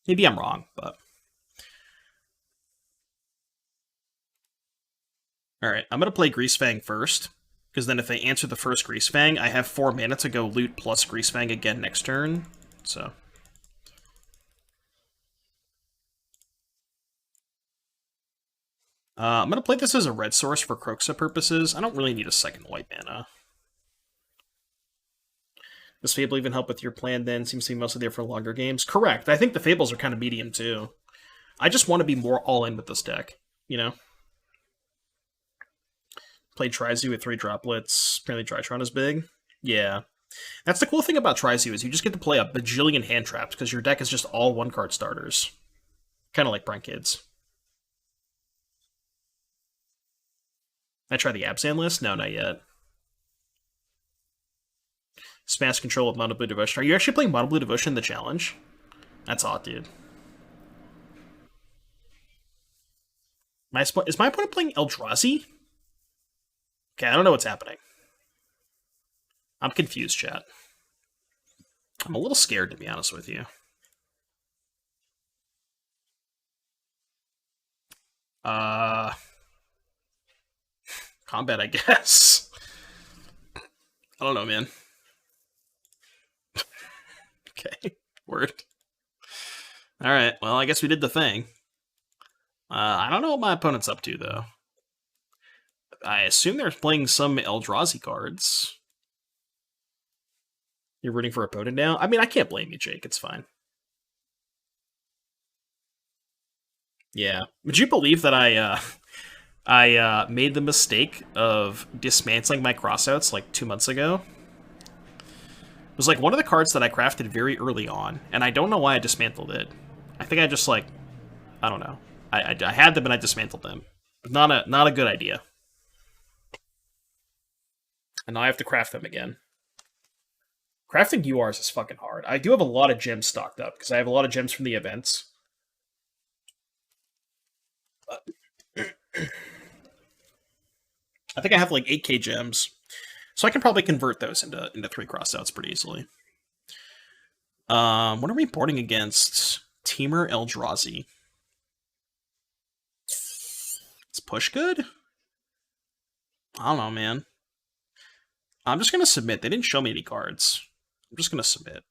Maybe I'm wrong, but... Alright, I'm going to play Greasefang first, because then if they answer the first Greasefang, I have 4 mana to go loot plus Greasefang again next turn, so... I'm going to play this as a red source for Croxa purposes. I don't really need a second white mana. Does Fable even help with your plan then? Seems to be mostly there for longer games. Correct. I think the Fables are kind of medium too. I just want to be more all-in with this deck, you know? Played Trizoo with 3 droplets. Apparently Tritron is big. Yeah. That's the cool thing about Trizoo is you just get to play a bajillion hand traps because your deck is just all 1-card starters. Kind of like Brent Kids. I try the Abzan list? No, not yet. Smash Control with Mono Blue Devotion. Are you actually playing Mono Blue Devotion in the challenge? That's hot, dude. Is my opponent playing Eldrazi? Okay, I don't know what's happening. I'm confused, chat. I'm a little scared, to be honest with you. Combat, I guess. I don't know, man. Okay, word. Alright, well, I guess we did the thing. I don't know what my opponent's up to, though. I assume they're playing some Eldrazi cards. You're rooting for opponent now? I mean, I can't blame you, Jake. It's fine. Yeah. Would you believe that I made the mistake of dismantling my crossouts like 2 months ago? It was like one of the cards that I crafted very early on, and I don't know why I dismantled it. I think I just like, I don't know. I had them and I dismantled them. Not a good idea. And now I have to craft them again. Crafting URs is fucking hard. I do have a lot of gems stocked up, because I have a lot of gems from the events. I think I have like 8k gems. So I can probably convert those into 3 crossouts pretty easily. What are we boarding against? Teamer Eldrazi. Is push good? I don't know, man. I'm just going to submit. They didn't show me any cards. I'm just going to submit.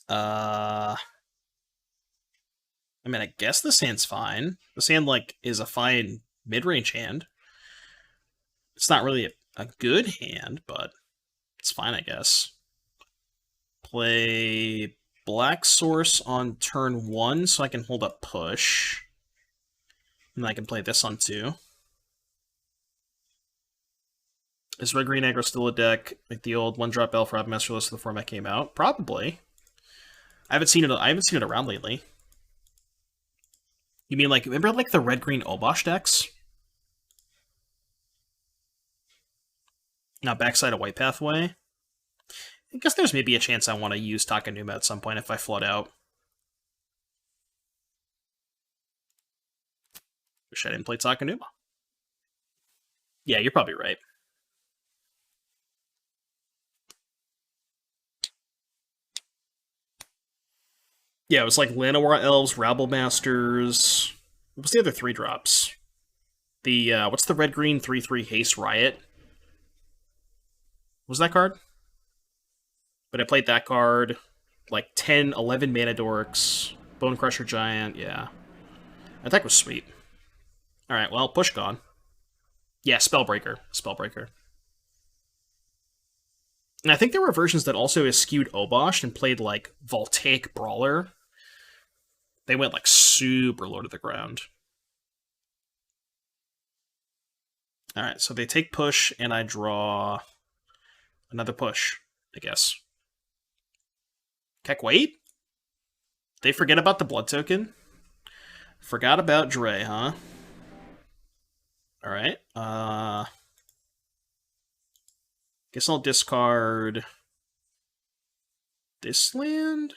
I mean, I guess this hand's fine. This hand, like, is a fine mid-range hand. It's not really a good hand, but it's fine, I guess. Play Black Source on turn 1, so I can hold up push. And I can play this on 2. Is Red Green Aggro still a deck like the old 1-drop Elf Rob Master list of the format came out? Probably. I haven't seen it around lately. You mean like, remember like the Red Green Obosh decks? Now backside a White Pathway. I guess there's maybe a chance I want to use Takenuma at some point if I flood out. Wish I didn't play Takenuma. Yeah, you're probably right. Yeah, it was like Llanowar Elves, Rabble Masters. What was the other 3 drops? The, what's the red-green 3/3 Haste Riot? What was that card? But I played that card, like 10, 11 Mana Dorks, Bone Crusher Giant, yeah. That deck was sweet. Alright, well, push gone. Yeah, Spellbreaker. Spellbreaker. And I think there were versions that also eschewed Obosh and played, like, Voltaic Brawler. They went, like, super low to the ground. Alright, so they take push, and I draw another push, I guess. Keck, wait? They forget about the blood token? Forgot about Dre, huh? Alright, guess I'll discard this land?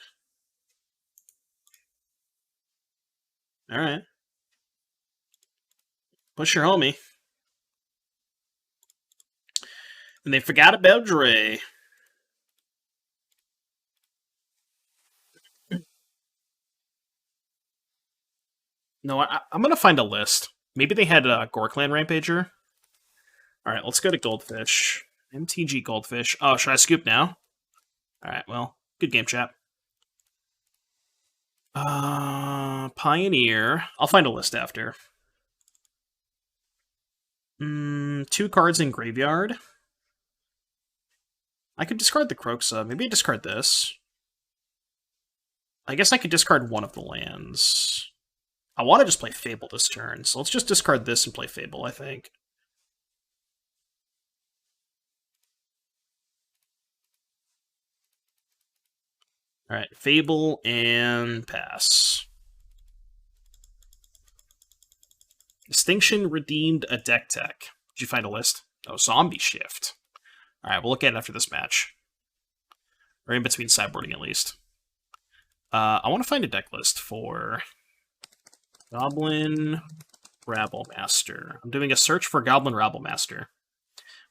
Alright. Push your homie. And they forgot about Dre. No, I'm gonna find a list. Maybe they had a Gorkland Rampager. Alright, let's go to Goldfish. MTG Goldfish. Oh, should I scoop now? Alright, well, good game, chat. Pioneer. I'll find a list after. 2 cards in Graveyard. I could discard the Kroxa. Maybe I discard this. I guess I could discard one of the lands. I want to just play Fable this turn, so let's just discard this and play Fable, I think. Alright, Fable and pass. Distinction redeemed a deck tech. Did you find a list? Oh, Zombie Shift. Alright, we'll look at it after this match. Or in between sideboarding, at least. I want to find a deck list for Goblin Rabble Master. I'm doing a search for Goblin Rabble Master.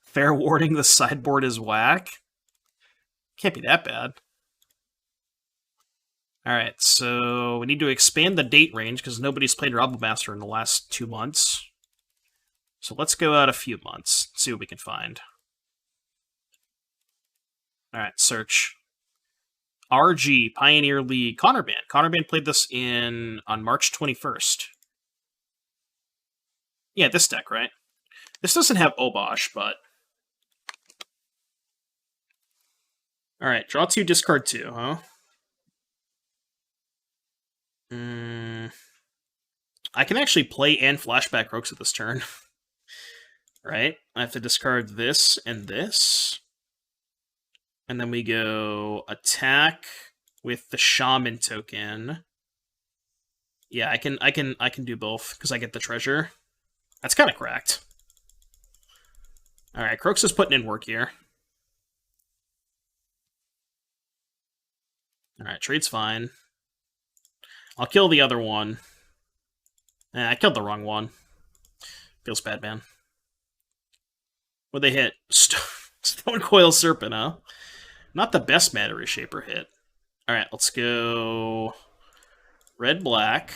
Fair warning, the sideboard is whack. Can't be that bad. Alright, so we need to expand the date range because nobody's played Rabble Master in the last 2 months. So let's go out a few months, see what we can find. Alright, search. RG, Pioneer League, Connorband. Connorband played this on March 21st. Yeah, this deck, right? This doesn't have Obosh, but... Alright, draw 2, discard 2, huh? I can actually play and flashback Rogues at this turn. Right? I have to discard this and this. And then we go attack with the Shaman token. Yeah, I can do both, because I get the treasure. That's kind of cracked. Alright, Croaks is putting in work here. Alright, trade's fine. I'll kill the other one. I killed the wrong one. Feels bad, man. What'd they hit? Stone Coil Serpent, huh? Not the best Matter Reshaper hit. Alright, let's go... Red-black.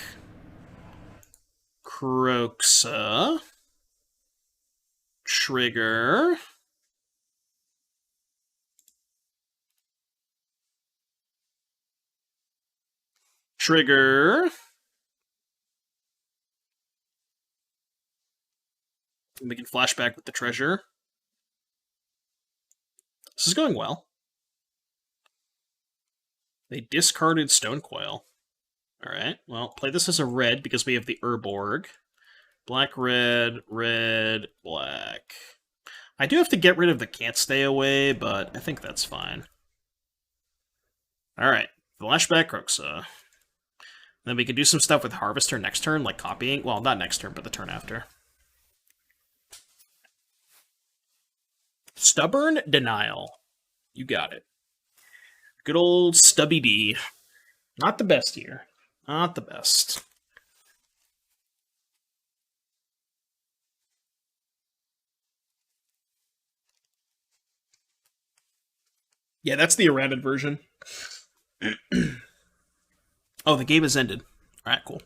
Croxa. Trigger. Trigger. And we can flashback with the treasure. This is going well. They discarded Stone Coil. Alright, well, play this as a red because we have the Urborg. Black, red, red, black. I do have to get rid of the Can't Stay Away, but I think that's fine. Alright, flashback Croxa. Then we can do some stuff with Harvester next turn, like copying. Well, not next turn, but the turn after. Stubborn Denial. You got it. Good old Stubby D. Not the best here. Not the best. Yeah, that's the errated version. Oh, the game has ended. Alright, cool.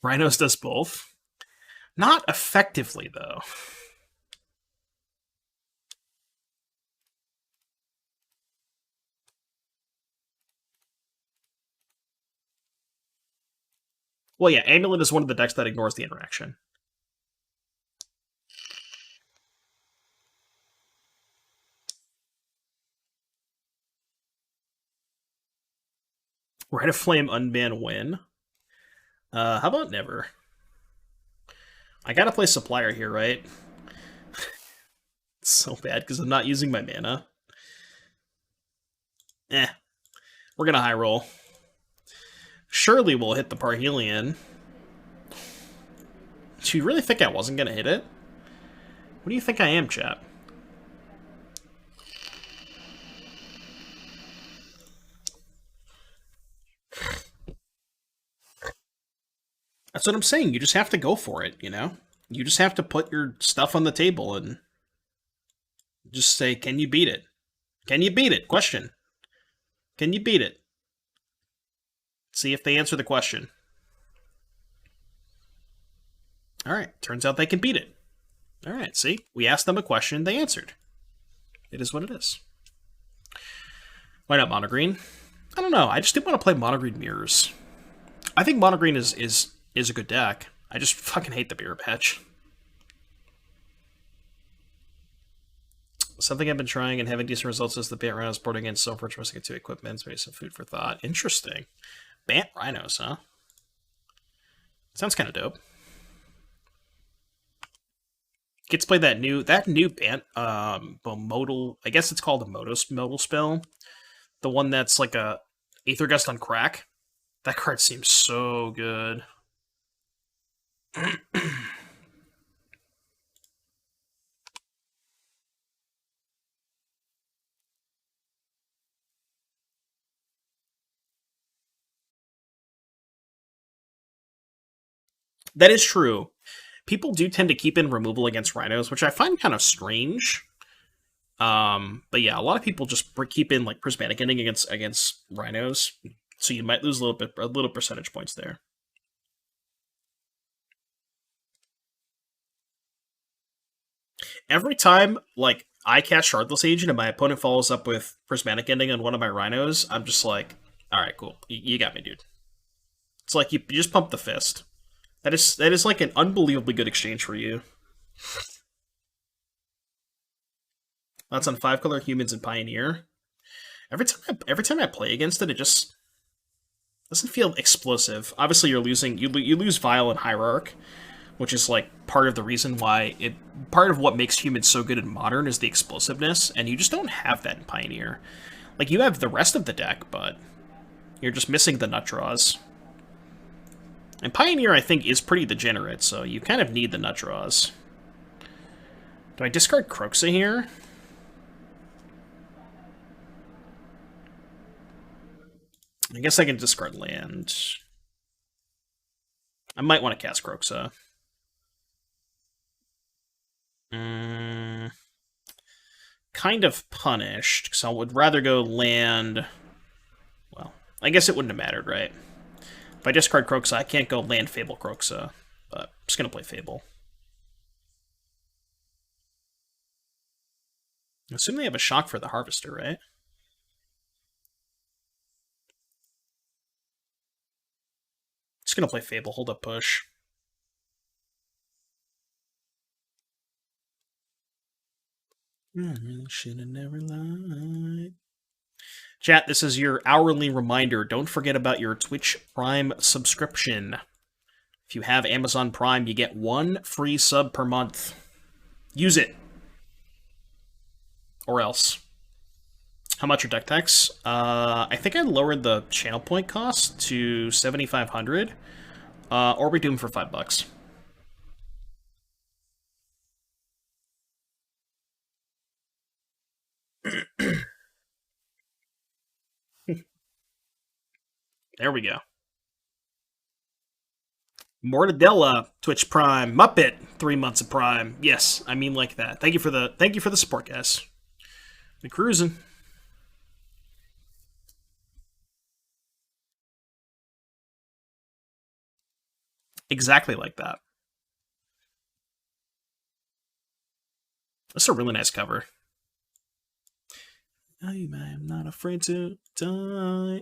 Rhinos does both. Not effectively, though. Well, yeah, Amulet is one of the decks that ignores the interaction. Rite of Flame, unban, win. How about never? I gotta play Supplier here, right? It's so bad because I'm not using my mana. We're gonna high roll. Surely we'll hit the Parhelion. Do you really think I wasn't gonna hit it? What do you think I am, chap? That's what I'm saying. You just have to go for it, you know? You just have to put your stuff on the table and just say, can you beat it? Can you beat it? Question. Can you beat it? See if they answer the question. Alright, turns out they can beat it. Alright, see? We asked them a question, they answered. It is what it is. Why not Mono Green? I don't know, I just didn't want to play Mono Green Mirrors. I think Mono Green is a good deck. I just fucking hate the Mirror Patch. Something I've been trying and having decent results is the Bant Rhinos boarding in so for trusting into equipment, maybe some food for thought. Interesting. Bant Rhinos, huh? Sounds kind of dope. Gets played that new Bant modal, I guess it's called a modal spell. The one that's like a Aether Gust on crack. That card seems so good. That is true. People do tend to keep in removal against Rhinos, which I find kind of strange. But yeah, a lot of people just keep in like Prismatic Ending against Rhinos, so you might lose a little percentage points there. Every time, like, I cast Shardless Agent and my opponent follows up with Prismatic Ending on one of my Rhinos, I'm just like, alright, cool. You got me, dude. It's like you just pump the fist. That is like an unbelievably good exchange for you. That's on 5-color humans and Pioneer. Every time I play against it, it just doesn't feel explosive. Obviously, you're losing. You lose Vile and Hierarch, which is like part of the reason why it. Part of what makes humans so good in Modern is the explosiveness, and you just don't have that in Pioneer. Like you have the rest of the deck, but you're just missing the nut draws. And Pioneer, I think, is pretty degenerate, so you kind of need the nut draws. Do I discard Croxa here? I guess I can discard land. I might want to cast Croxa. Kind of punished, because I would rather go land... Well, I guess it wouldn't have mattered, right? If I discard Croxa, I can't go land Fable Croxa, but I'm just going to play Fable. I assume they have a shock for the Harvester, right? Just going to play Fable, hold up push. I really should have never lied. Chat, this is your hourly reminder. Don't forget about your Twitch Prime subscription. If you have Amazon Prime, you get 1 free sub per month. Use it. Or else. How much are deck techs? I think I lowered the channel point cost to 7,500. Or we do them for $5. There we go. Mortadella, Twitch Prime, Muppet, 3 months of Prime. Yes, I mean like that. Thank you for the support, guys. We're cruising. Exactly like that. That's a really nice cover. I am not afraid to die.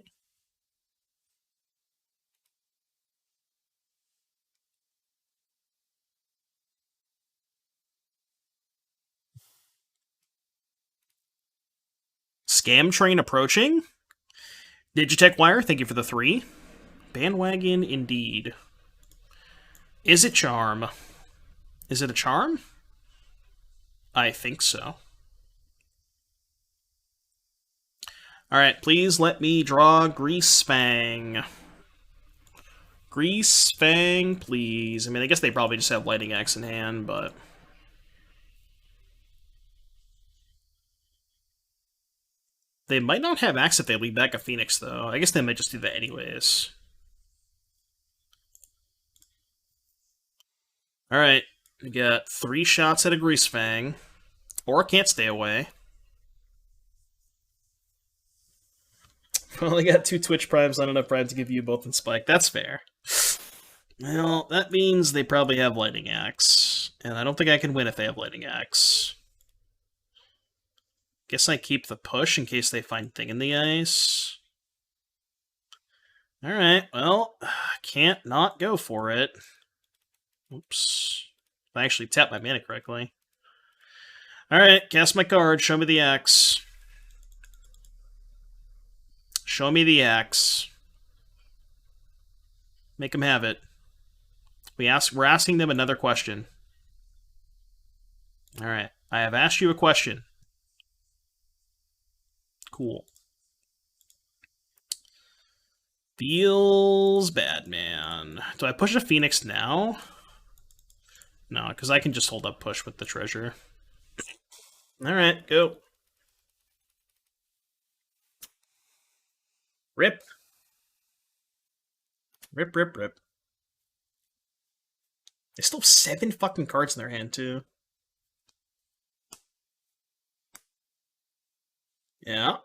Scam train approaching. Digitech Wire, thank you for the 3. Bandwagon indeed. Is it charm? Is it a charm? I think so. Alright, please let me draw Greasefang. Greasefang, please. I mean, I guess they probably just have Lightning Axe in hand, but... They might not have Axe if they lead back a Phoenix, though. I guess they might just do that anyways. Alright, we got 3 shots at a Greasefang. Or Can't Stay Away. Well, I got 2 Twitch Primes, not enough Prime to give you both in Spike. That's fair. Well, that means they probably have Lightning Axe. And I don't think I can win if they have Lightning Axe. Guess I keep the push in case they find Thing in the Ice. Alright, well, can't not go for it. Oops. I actually tapped my mana correctly. Alright, cast my card, show me the axe. Show me the axe. Make them have it. We're asking them another question. Alright, I have asked you a question. Cool. Feels bad, man. Do I push a Phoenix now? No, because I can just hold up push with the treasure. Alright, go. Rip. Rip, rip, rip. They still have 7 fucking cards in their hand, too. Yeah.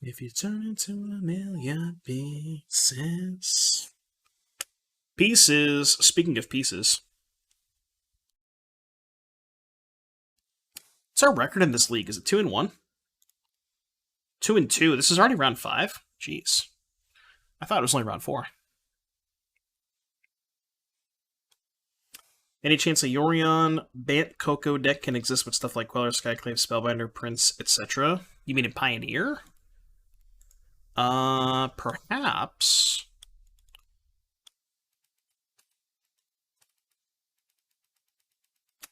If you turn into a million pieces. Pieces. Speaking of pieces. What's our record in this league? Is it 2-1? 2-2. This is already round 5? Jeez. I thought it was only round 4. Any chance a Yorion, Bant, Coco deck can exist with stuff like Queller, Skyclave, Spellbinder, Prince, etc.? You mean in Pioneer? Perhaps.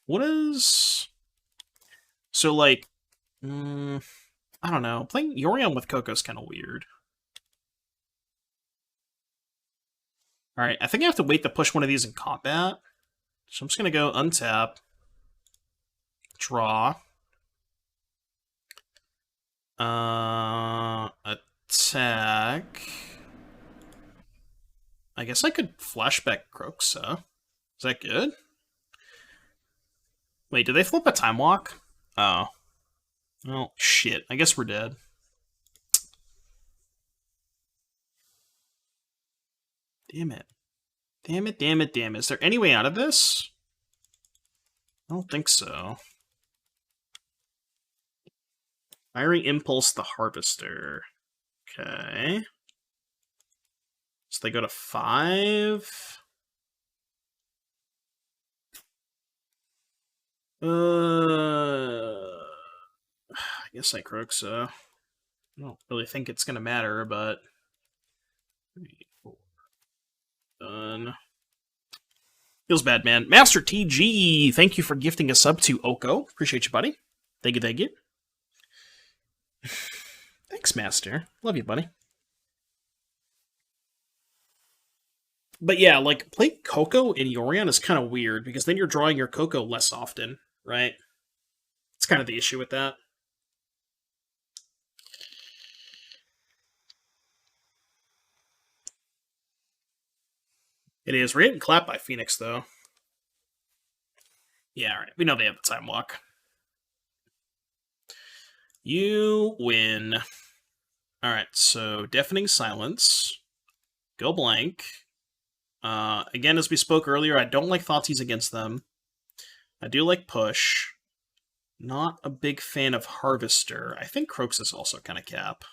What is... So, like... I don't know. Playing Yorion with Coco is kind of weird. Alright, I think I have to wait to push one of these in combat. So I'm just going to go untap. Draw. Attack. I guess I could flashback Croxa. Is that good? Wait, did they flip a Time Walk? Oh. Oh, shit. I guess we're dead. Damn it. Damn it, damn it, damn it. Is there any way out of this? I don't think so. Fiery Impulse the Harvester. Okay. So they go to 5. I guess I Croxa. I don't really think it's gonna matter, but 3, 4. Done. Feels bad, man. Master TG, thank you for gifting a sub to Oko. Appreciate you, buddy. Thank you, thank you. Thanks, Master. Love you, buddy. But yeah, like, playing Coco in Yorion is kind of weird, because then you're drawing your Coco less often, right? It's kind of the issue with that. It is. We're getting clapped by Phoenix, though. Yeah, alright. We know they have the Time Walk. You win. Alright, so Deafening Silence. Go blank. Again, as we spoke earlier, I don't like Thoughtseize against them. I do like Push. Not a big fan of Harvester. I think Croxus also kind of cap.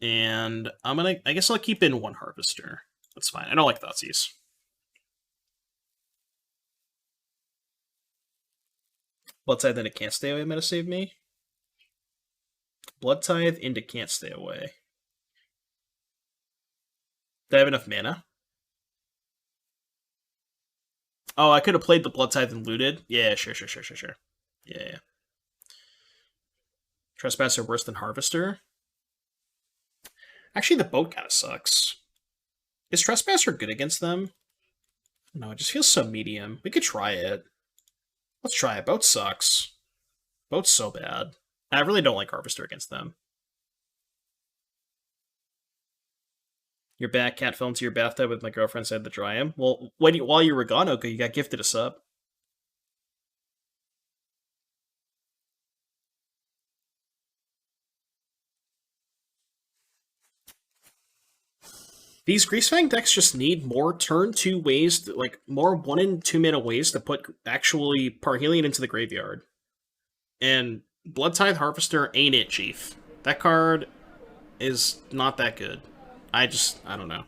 And I guess I'll keep in one Harvester. That's fine. I don't like Thoughtseize. Blood Tithe into Can't Stay Away meta save me. Blood Tithe into Can't Stay Away. Do I have enough mana? Oh, I could have played the Blood Tithe and looted. Yeah, sure. Yeah. Trespasser worse than Harvester? Actually, the boat kind of sucks. Is Trespasser good against them? No, it just feels so medium. We could try it. Let's try it. Boat sucks. Boat's so bad. I really don't like Harvester against them. Your bat cat fell into your bathtub with my girlfriend said to dry him. Well, while you were gone, okay, you got gifted a sub. These Greasefang decks just need more turn 2 ways, like more 1 and 2 mana ways to put actually Parhelion into the graveyard. And Blood Tithe Harvester ain't it, Chief. That card is not that good. I don't know.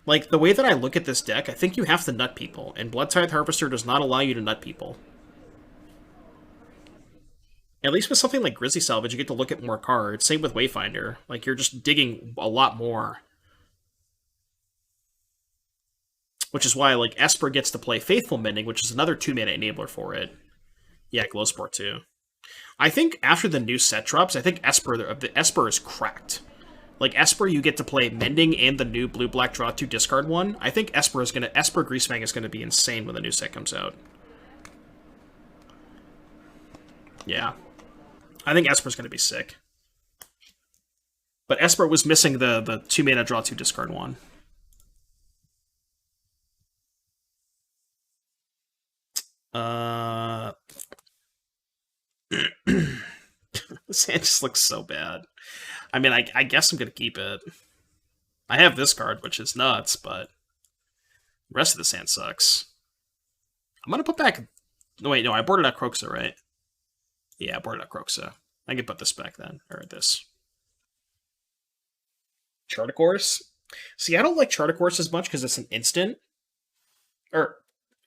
Like, the way that I look at this deck, I think you have to nut people, and Blood Tithe Harvester does not allow you to nut people. At least with something like Grizzly Salvage, you get to look at more cards. Same with Wayfinder. Like, you're just digging a lot more. Which is why, like, Esper gets to play Faithful Mending, which is another 2-mana enabler for it. Yeah, Glowsport too. I think after the new set drops, I think the Esper is cracked. Like, Esper, you get to play Mending and the new blue-black draw 2 discard one. I think Esper Greasefang is gonna be insane when the new set comes out. Yeah. I think Esper's gonna be sick. But Esper was missing the 2-mana draw 2 discard one. This hand just looks so bad. I mean, I guess I'm gonna keep it. I have this card, which is nuts, but the rest of this hand sucks. I'm gonna put back... No, wait, no, I boarded out Croxa, right? Yeah, I boarded out Croxa. I can put this back then, or this. Charticourse? See, I don't like Charticourse as much because it's an instant. Or,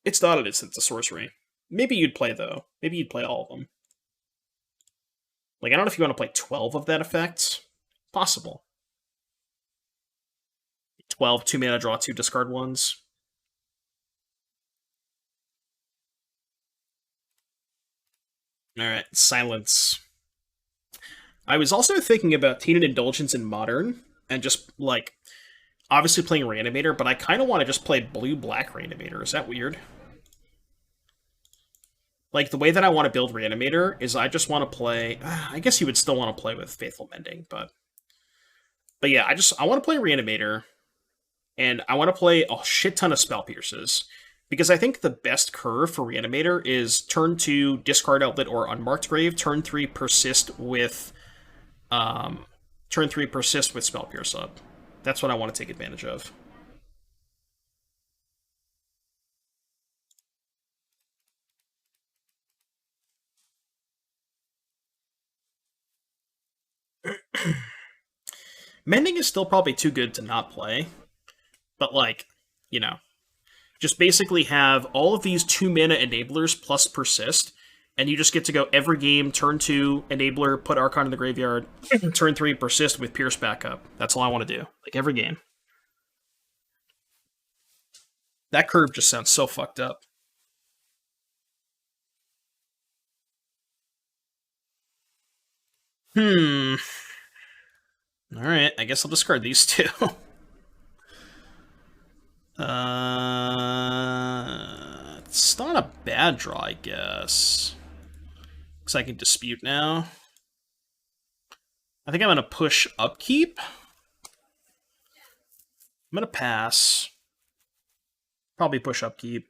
it's not an instant, it's a sorcery. Maybe you'd play, though. Maybe you'd play all of them. Like, I don't know if you want to play 12 of that effect. Possible. 12, 2 mana, draw 2, discard ones. Alright, Silence. I was also thinking about Tainted Indulgence in Modern, and just, like, obviously playing Reanimator, but I kind of want to just play blue-black Reanimator. Is that weird? Like, the way that I want to build Reanimator is I just want to play... I guess you would still want to play with Faithful Mending, but... But yeah, I want to play Reanimator, and I want to play a shit ton of Spell Pierces, because I think the best curve for Reanimator is turn 2, discard Outlet or Unmarked Grave, turn 3, persist with... turn 3, persist with Spell Pierce up. That's what I want to take advantage of. Mending is still probably too good to not play, but like, you know, just basically have all of these 2 mana enablers plus persist, and you just get to go every game, turn 2, enabler, put Archon in the graveyard, turn 3, persist with Pierce backup. That's all I want to do. Like, every game. That curve just sounds so fucked up. Alright, I guess I'll discard these two. It's not a bad draw, I guess. Because I can dispute now. I think I'm going to push Upkeep. I'm going to pass. Probably push Upkeep.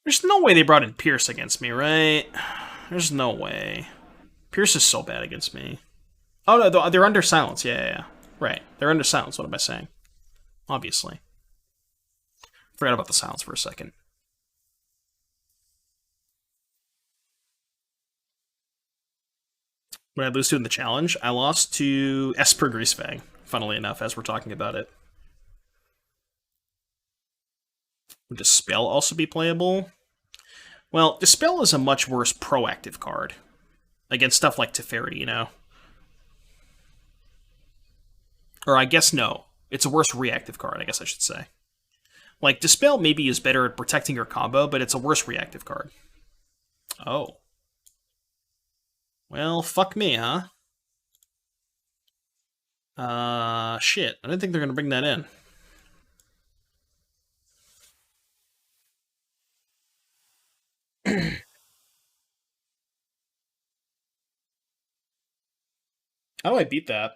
There's no way they brought in Pierce against me, right? There's no way. Pierce is so bad against me. Oh, no, they're under silence. Yeah. Right. They're under silence. What am I saying? Obviously. Forgot about the silence for a second. What did I lose to in the challenge? I lost to Esper Greasefang, funnily enough, as we're talking about it. Would Dispel also be playable? Well, Dispel is a much worse proactive card. Against stuff like Teferi, you know? Or I guess no. It's a worse reactive card, I guess I should say. Like, Dispel maybe is better at protecting your combo, but it's a worse reactive card. Oh. Well, fuck me, huh? Shit. I didn't think they're gonna bring that in. How do I beat that?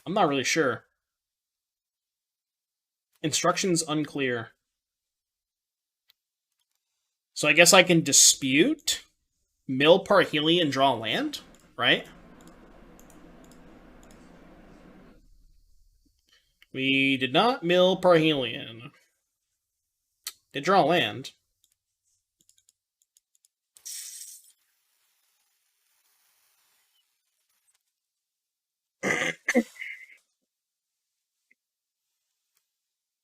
I'm not really sure. Instructions unclear. So I guess I can dispute, mill Parhelion, draw land, right? We did not mill Parhelion. Did draw land.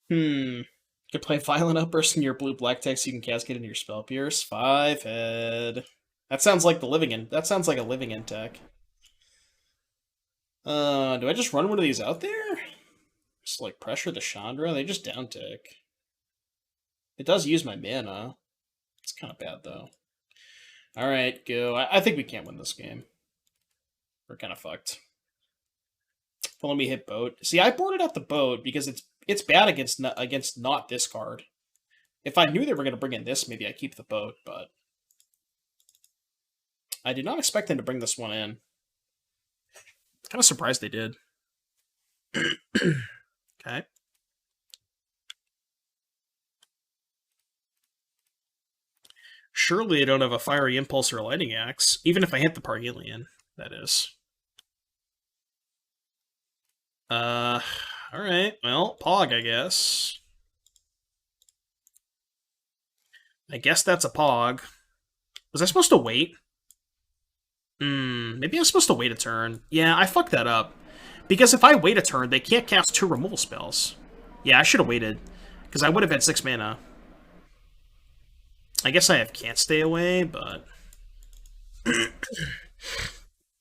Could play Violent Outburst in your blue-black text. You can cascade into your Spell Pierce. 5-head. That sounds like the living in. That sounds like a living in tech. Do I just run one of these out there? Just like pressure the Chandra? They just down tick. It does use my mana. It's kind of bad though. Alright, go. I think we can't win this game. We're kind of fucked. But let me hit boat. See, I boarded out the boat because it's bad against not this card. If I knew they were going to bring in this, maybe I'd keep the boat, but I did not expect them to bring this one in. Kind of surprised they did. Okay. Surely I don't have a Fiery Impulse or a Lightning Axe, even if I hit the Parhelion, that is. Alright, well, Pog, I guess. I guess that's a Pog. Was I supposed to wait? Maybe I was supposed to wait a turn. Yeah, I fucked that up. Because if I wait a turn, they can't cast 2 removal spells. Yeah, I should have waited. Because I would have had 6 mana. I guess I have Can't Stay Away, but...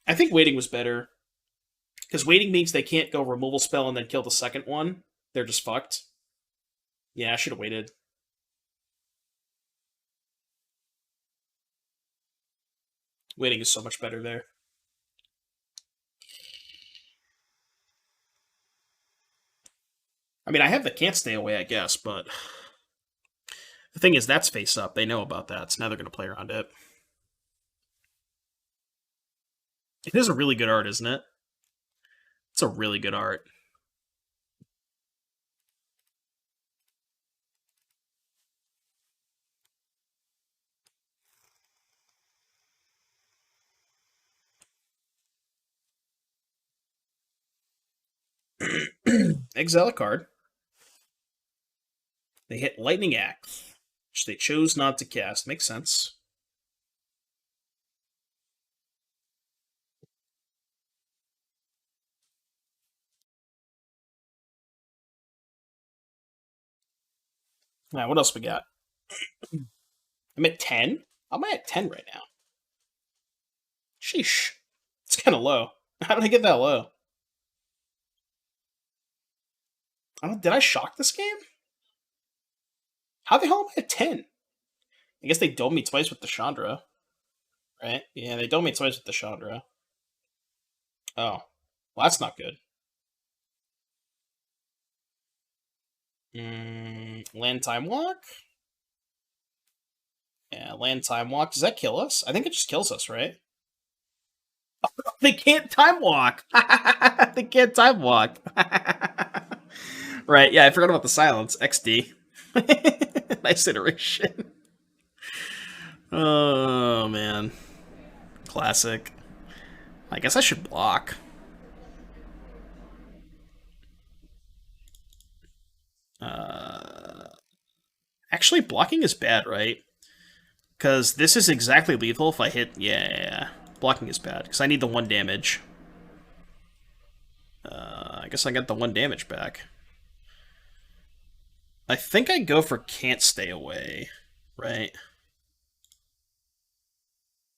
I think waiting was better. Because waiting means they can't go removal spell and then kill the second one. They're just fucked. Yeah, I should have waited. Waiting is so much better there. I mean, I have the Can't Stay Away, I guess, but... The thing is, that's face up. They know about that, so now they're going to play around it. It is a really good art, isn't it? It's a really good art. Exile a card. They hit Lightning Axe, which they chose not to cast. Makes sense. Alright, what else we got? I'm at 10? I'm at 10 right now. Sheesh. It's kind of low. How did I get that low? Did I shock this game? How the hell am I at 10? I guess they domed me twice with the Chandra. Right? Yeah, they domed me twice with the Chandra. Oh. Well, that's not good. Land Time Walk? Yeah, Land Time Walk. Does that kill us? I think it just kills us, right? They can't Time Walk! They can't Time Walk! Right, yeah, I forgot about the silence. XD. Nice iteration. Oh, man. Classic. I guess I should block. Actually, blocking is bad, right? Because this is exactly lethal if I hit... Yeah. Blocking is bad, because I need the 1 damage. I guess I got the 1 damage back. I think I go for Can't Stay Away, right?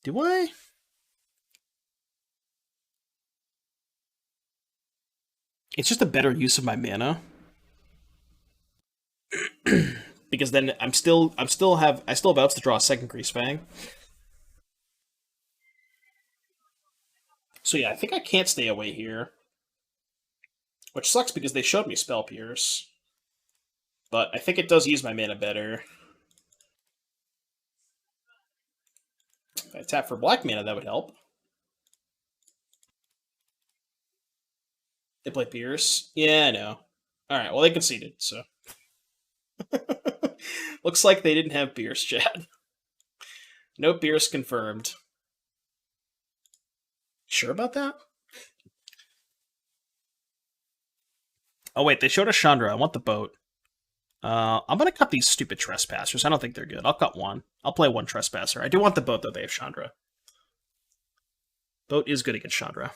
Do I? It's just a better use of my mana. Because then I still have outs to draw a second Greasefang. So yeah, I think I can't stay away here. Which sucks because they showed me Spell Pierce. But I think it does use my mana better. If I tap for black mana, that would help. They play Pierce? Yeah, I know. Alright, well they conceded, so. Looks like they didn't have Pierce, Chad. No Pierce confirmed. Sure about that? Oh wait, they showed a Chandra. I want the boat. I'm gonna cut these stupid Trespassers. I don't think they're good. I'll cut one. I'll play 1 Trespasser. I do want the boat, though. They have Chandra. Boat is good against Chandra.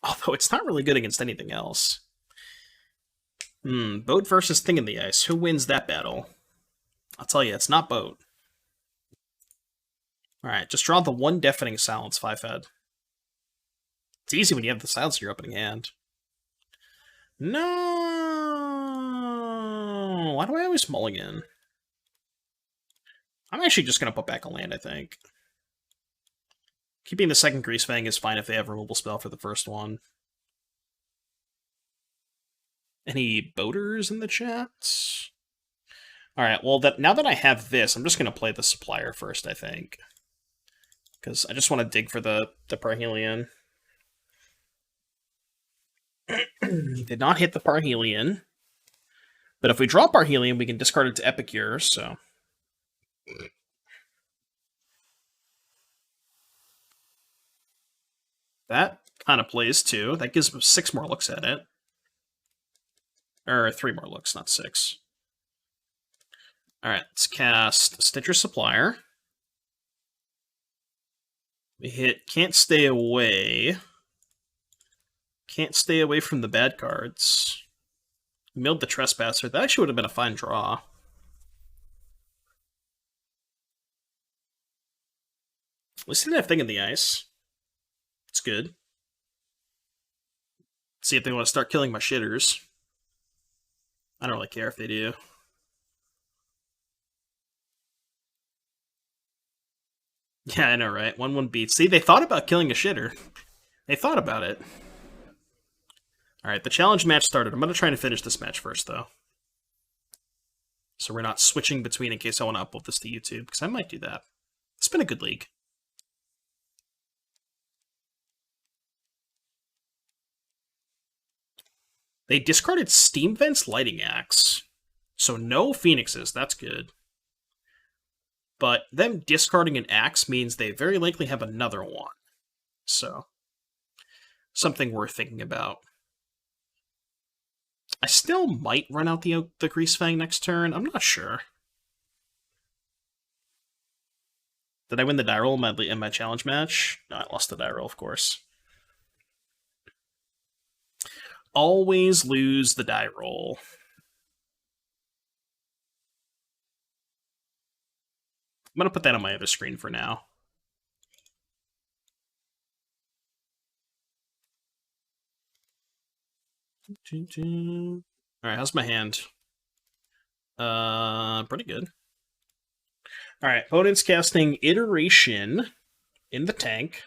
Although it's not really good against anything else. Boat versus Thing in the Ice. Who wins that battle? I'll tell you, it's not Boat. Alright, just draw the 1 Deafening Silence 5-head. It's easy when you have the silence in your opening hand. No! Why do I always mulligan? I'm actually just going to put back a land, I think. Keeping the second Greasefang is fine if they have removal spell for the first one. Any boaters in the chat? Alright, well, now that I have this, I'm just going to play the Supplier first, I think. Because I just want to dig for the Parhelion. Did not hit the Parhelion. But if we draw Parhelion, we can discard it to Epicure, so... That kind of plays, too. That gives us 6 more looks at it. Or 3 more looks, not 6. Alright, let's cast Stitcher Supplier. We hit Can't Stay Away. Can't stay away from the bad cards. Milled the Trespasser. That actually would have been a fine draw. At least they didn't have Thing in the Ice. It's good. See if they want to start killing my shitters. I don't really care if they do. Yeah, I know, right? 1-1 beats. See, they thought about killing a shitter. They thought about it. Alright, the challenge match started. I'm going to try and finish this match first, though. So we're not switching between in case I want to upload this to YouTube, because I might do that. It's been a good league. They discarded Steam Vent's Lighting Axe. So no Phoenixes, that's good. But them discarding an axe means they very likely have another one. So, something worth thinking about. I still might run out the Greasefang next turn. I'm not sure. Did I win the die roll in my challenge match? No, I lost the die roll, of course. Always lose the die roll. I'm going to put that on my other screen for now. Alright, how's my hand? Pretty good. Alright, opponent's casting Iteration in the tank.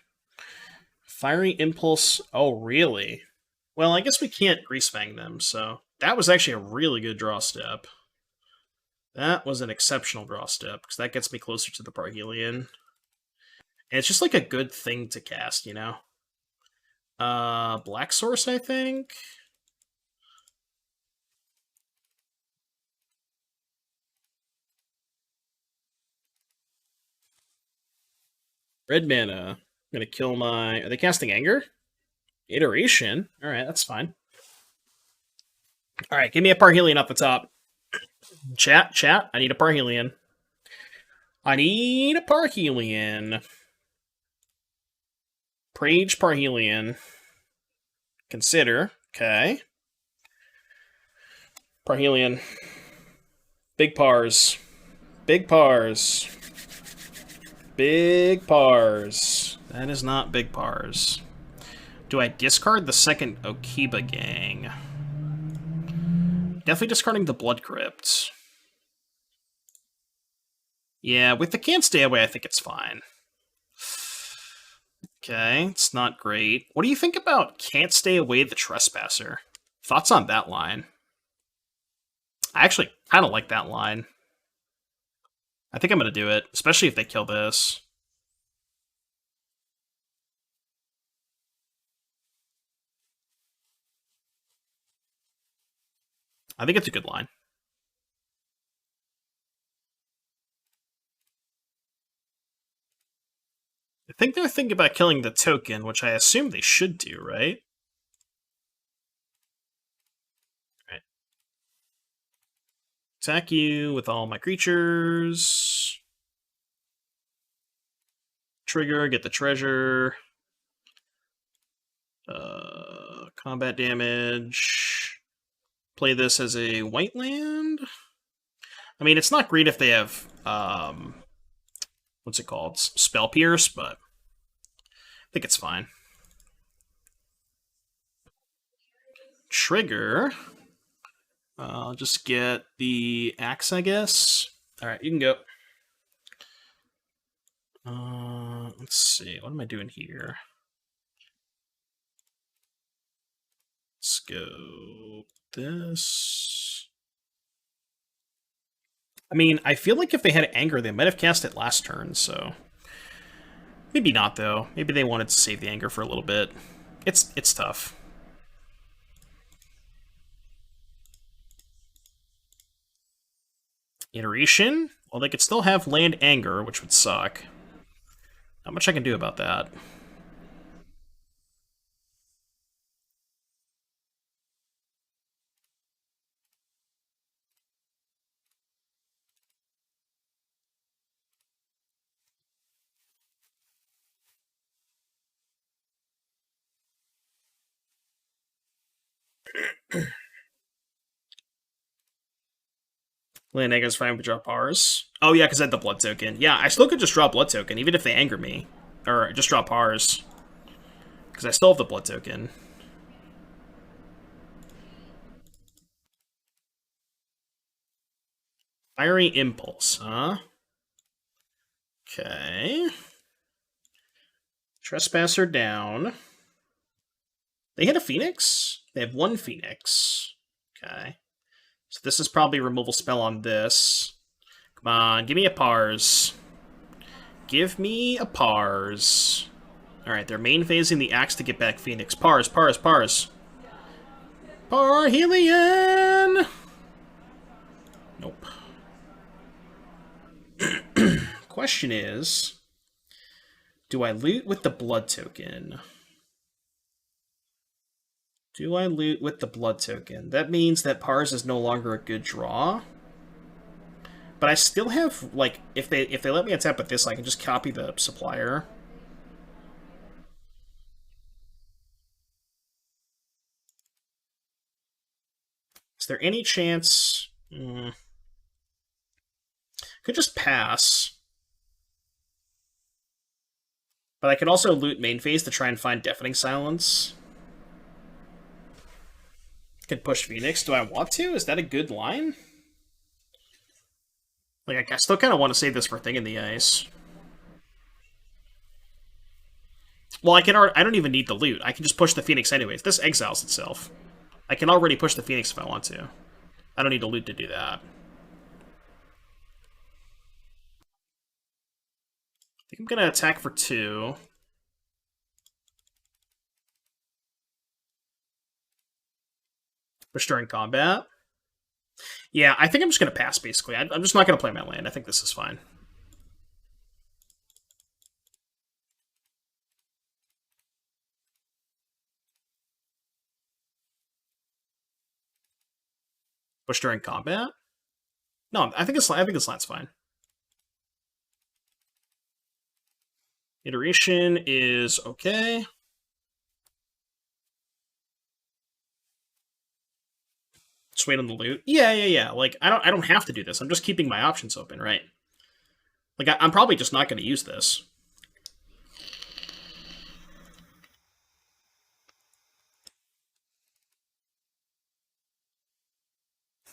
Fiery Impulse. Oh, really? Well, I guess we can't Greasefang them, so... That was actually a really good draw step. That was an exceptional draw step, because that gets me closer to the Parhelion. And it's just like a good thing to cast, you know? Black Source, I think? Red mana. I'm gonna kill my... Are they casting Anger? Iteration? Alright, that's fine. Alright, give me a Parhelion up the top. Chat, I need a Parhelion. I need a Parhelion. Prage Parhelion. Consider. Okay. Parhelion. Big pars. Big pars. Big pars. That is not big pars. Do I discard the second Okiba Gang? Definitely discarding the Blood Crypt. Yeah, with the Can't Stay Away, I think it's fine. Okay, it's not great. What do you think about Can't Stay Away the Trespasser? Thoughts on that line? I actually kind of like that line. I think I'm going to do it, especially if they kill this. I think it's a good line. I think they're thinking about killing the token, which I assume they should do, right? Alright. Attack you with all my creatures. Trigger, get the treasure. Combat damage. Play this as a white land. I mean, it's not great if they have, what's it called? Spell Pierce, but I think it's fine. Trigger. I'll just get the axe, I guess. Alright, you can go. Let's see. What am I doing here? Let's go this. I mean, I feel like if they had Anger, they might have cast it last turn, so... Maybe not, though. Maybe they wanted to save the Anger for a little bit. It's tough. Iteration? Well, they could still have land anger, which would suck. Not much I can do about that. Land Anger's fine, we drop ours. Oh yeah, because I had the blood token. Yeah, I still could just draw blood token, even if they anger me. Or just drop ours. Because I still have the blood token. Fiery Impulse, huh? Okay. Trespasser down. They hit a Phoenix? They have one Phoenix. Okay. So this is probably a removal spell on this. Come on, give me a Pars. Give me a Pars. Alright, they're main phasing the axe to get back Phoenix. Pars, Pars, Pars. Parhelion! Nope. Question is, do I loot with the blood token? Do I loot with the blood token? That means that Pars is no longer a good draw. But I still have, like, if they let me attack with this, I can just copy the Supplier. Is there any chance? Could just pass. But I could also loot main phase to try and find Deafening Silence. Could push Phoenix. Do I want to? Is that a good line? Like, I still kind of want to save this for Thing in the Ice. Well, I don't even need the loot. I can just push the Phoenix anyways. This exiles itself. I can already push the Phoenix if I want to. I don't need a loot to do that. I think I'm going to attack for 2. Push during combat. Yeah, I think I'm just going to pass, basically. I'm just not going to play my land. I think this is fine. Push during combat? No, I think this land's fine. Iteration is okay. Just wait on the loot. Yeah. Like, I don't have to do this. I'm just keeping my options open, right? Like, I'm probably just not going to use this.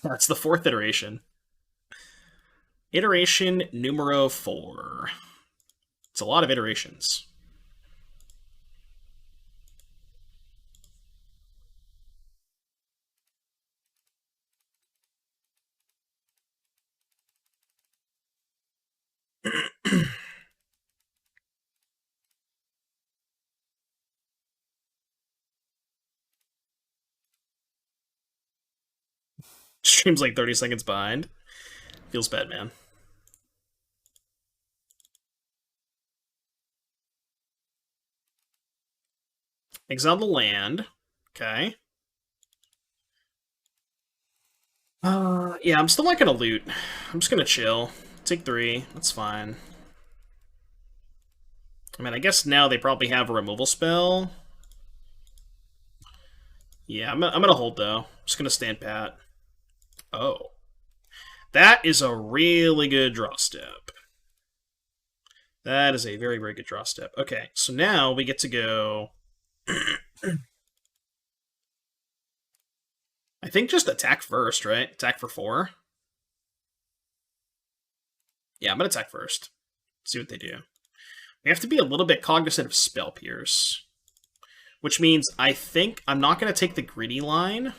That's the 4th iteration. Iteration numero 4. It's a lot of iterations. Stream's like 30 seconds behind. Feels bad, man. Exile the land. Okay. Yeah, I'm still not gonna loot. I'm just gonna chill. Take 3. That's fine. I mean, I guess now they probably have a removal spell. Yeah, I'm gonna hold, though. I'm just gonna stand pat. Oh. That is a really good draw step. That is a very, very good draw step. Okay, so now we get to go... I think just attack first, right? Attack for 4. Yeah, I'm going to attack first. See what they do. We have to be a little bit cognizant of Spell Pierce. Which means I think I'm not going to take the greedy line.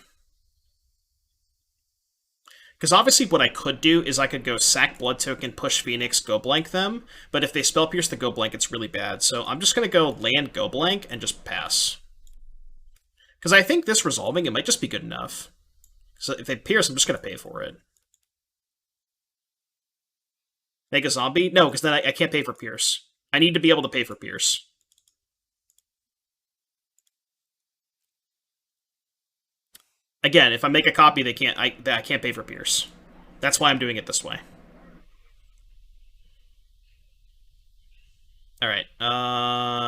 Because obviously what I could do is I could go sack Blood Token, push Phoenix, go blank them. But if they Spell Pierce the go blank, it's really bad. So I'm just going to go land go blank and just pass. Because I think this resolving, it might just be good enough. So if they pierce, I'm just going to pay for it. Make a zombie? No, because then I can't pay for Pierce. I need to be able to pay for Pierce. Again, if I make a copy, I can't pay for Pierce. That's why I'm doing it this way. Alright,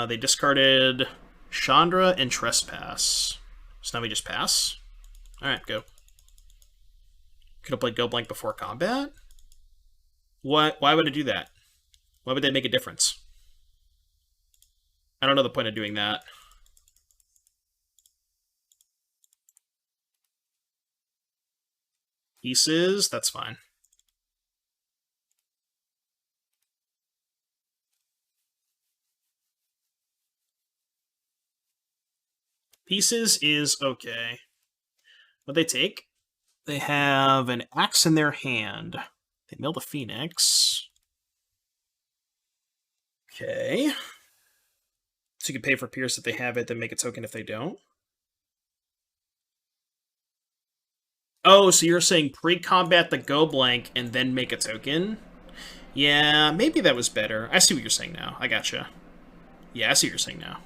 they discarded Chandra and Trespass. So now we just pass? Alright, go. Could have played Go Blank before combat? What? Why would I do that? Why would they make a difference? I don't know the point of doing that. Pieces, that's fine. Pieces is okay. What they take? They have an axe in their hand. They mill the Phoenix. Okay. So you can pay for Pierce if they have it, then make a token if they don't. Oh, so you're saying pre-combat the Go Blank and then make a token? Yeah, maybe that was better. I see what you're saying now. I gotcha. Yeah, I see what you're saying now.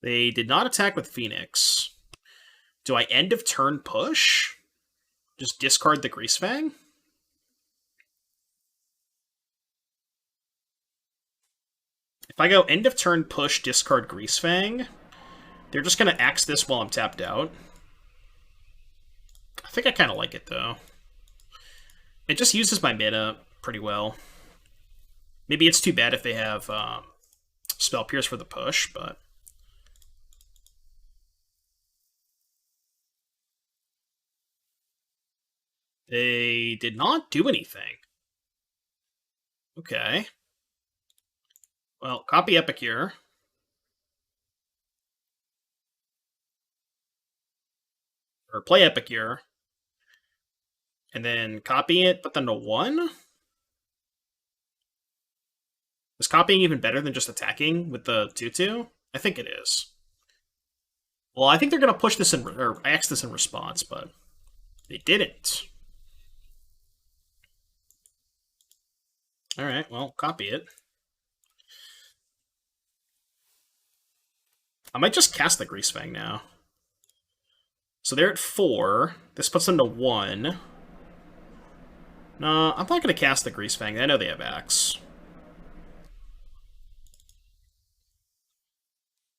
They did not attack with Phoenix. Do I end of turn push? Just discard the Greasefang? If I go end of turn push, discard Greasefang, they're just going to axe this while I'm tapped out. I think I kind of like it, though. It just uses my mana pretty well. Maybe it's too bad if they have Spell Pierce for the push, but... They did not do anything. Okay. Well, copy Epicure. Or play Epicure. And then copy it, put them to 1? Is copying even better than just attacking with the 2-2? I think it is. Well, I think they're going to push this in, or axe this in response, but they didn't. Alright, well, copy it. I might just cast the Greasefang now. So they're at 4. This puts them to 1. No, I'm not going to cast the Greasefang. I know they have axe.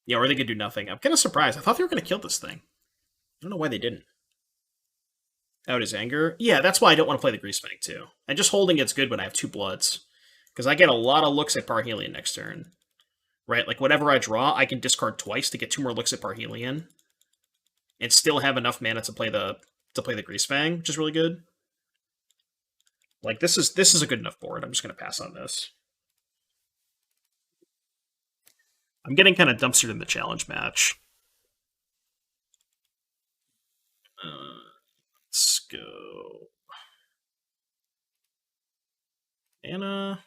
Yeah, or they could do nothing. I'm kind of surprised. I thought they were going to kill this thing. I don't know why they didn't. Out his anger? Yeah, that's why I don't want to play the Greasefang, too. And just holding it's good when I have 2 bloods. Because I get a lot of looks at Parhelion next turn. Right? Like, whatever I draw, I can discard twice to get 2 more looks at Parhelion. And still have enough mana to play the Greasefang, which is really good. Like, this is a good enough board. I'm just going to pass on this. I'm getting kind of dumpstered in the challenge match. Let's go. Anna.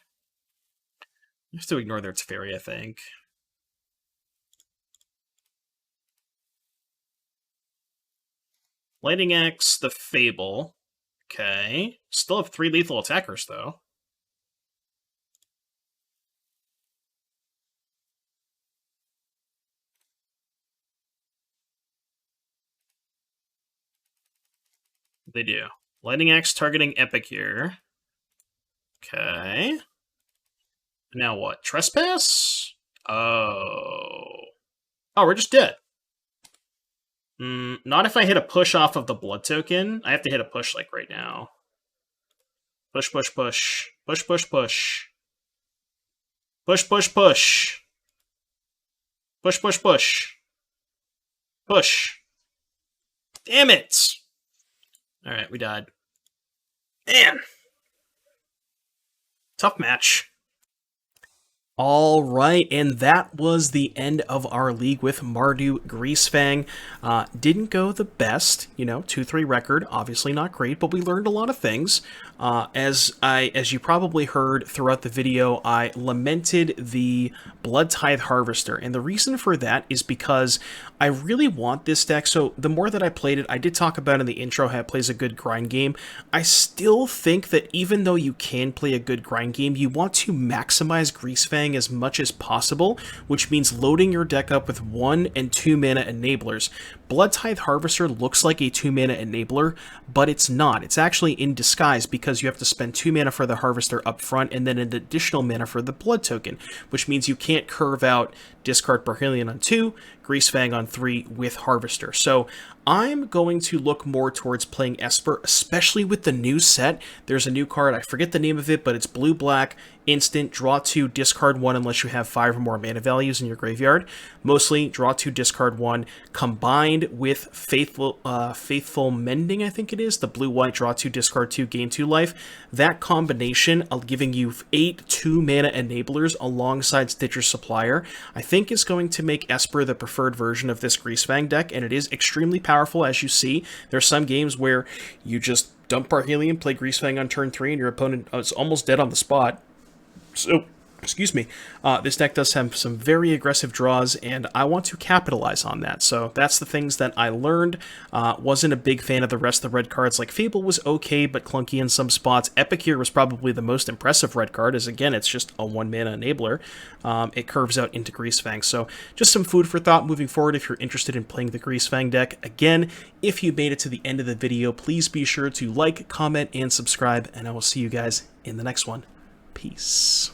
I have to ignore their Teferi, I think. Lightning Axe, the Fable. Okay. Still have 3 lethal attackers, though. They do. Lightning Axe targeting Epicure. Okay. Now what? Trespass? Oh. Oh, we're just dead. Not if I hit a push off of the blood token. I have to hit a push, like, right now. Push, push, push. Push, push, push. Push, push, push. Push, push, push. Push. Damn it! Alright, we died. Man! Tough match. All right, and that was the end of our league with Mardu Greasefang. Didn't go the best, 2-3 record, obviously not great, but we learned a lot of things. As you probably heard throughout the video, I lamented the Blood Tithe Harvester, and the reason for that is because I really want this deck. So the more that I played it, I did talk about in the intro how it plays a good grind game. I still think that even though you can play a good grind game, you want to maximize Greasefang as much as possible, which means loading your deck up with 1 and 2 mana enablers. Blood Tithe Harvester looks like a 2 mana enabler, but it's not. It's actually in disguise because you have to spend 2 mana for the Harvester up front and then an additional mana for the Blood token, which means you can't curve out discard Parhelion on 2, Greasefang on 3 with Harvester. So I'm going to look more towards playing Esper, especially with the new set. There's a new card, I forget the name of it, but it's blue-black, instant, draw 2, discard 1 unless you have 5 or more mana values in your graveyard. Mostly draw 2, discard 1, combined with Faithful Mending, I think it is, the blue-white, draw 2, discard 2, gain 2 life. That combination of giving you 8 2-mana enablers alongside Stitcher Supplier, I think is going to make Esper the preferred version of this Greasefang deck, and it is extremely powerful, as you see. There are some games where you just dump Parhelion, play Greasefang on turn 3, and your opponent is almost dead on the spot. So, excuse me, this deck does have some very aggressive draws, and I want to capitalize on that. So that's the things that I learned. Wasn't a big fan of the rest of the red cards. Like, Fable was okay, but clunky in some spots. Epicure was probably the most impressive red card, as again, it's just a 1-mana enabler. It curves out into Greasefang. So just some food for thought moving forward if you're interested in playing the Greasefang deck. Again, if you made it to the end of the video, please be sure to like, comment, and subscribe, and I will see you guys in the next one. Peace.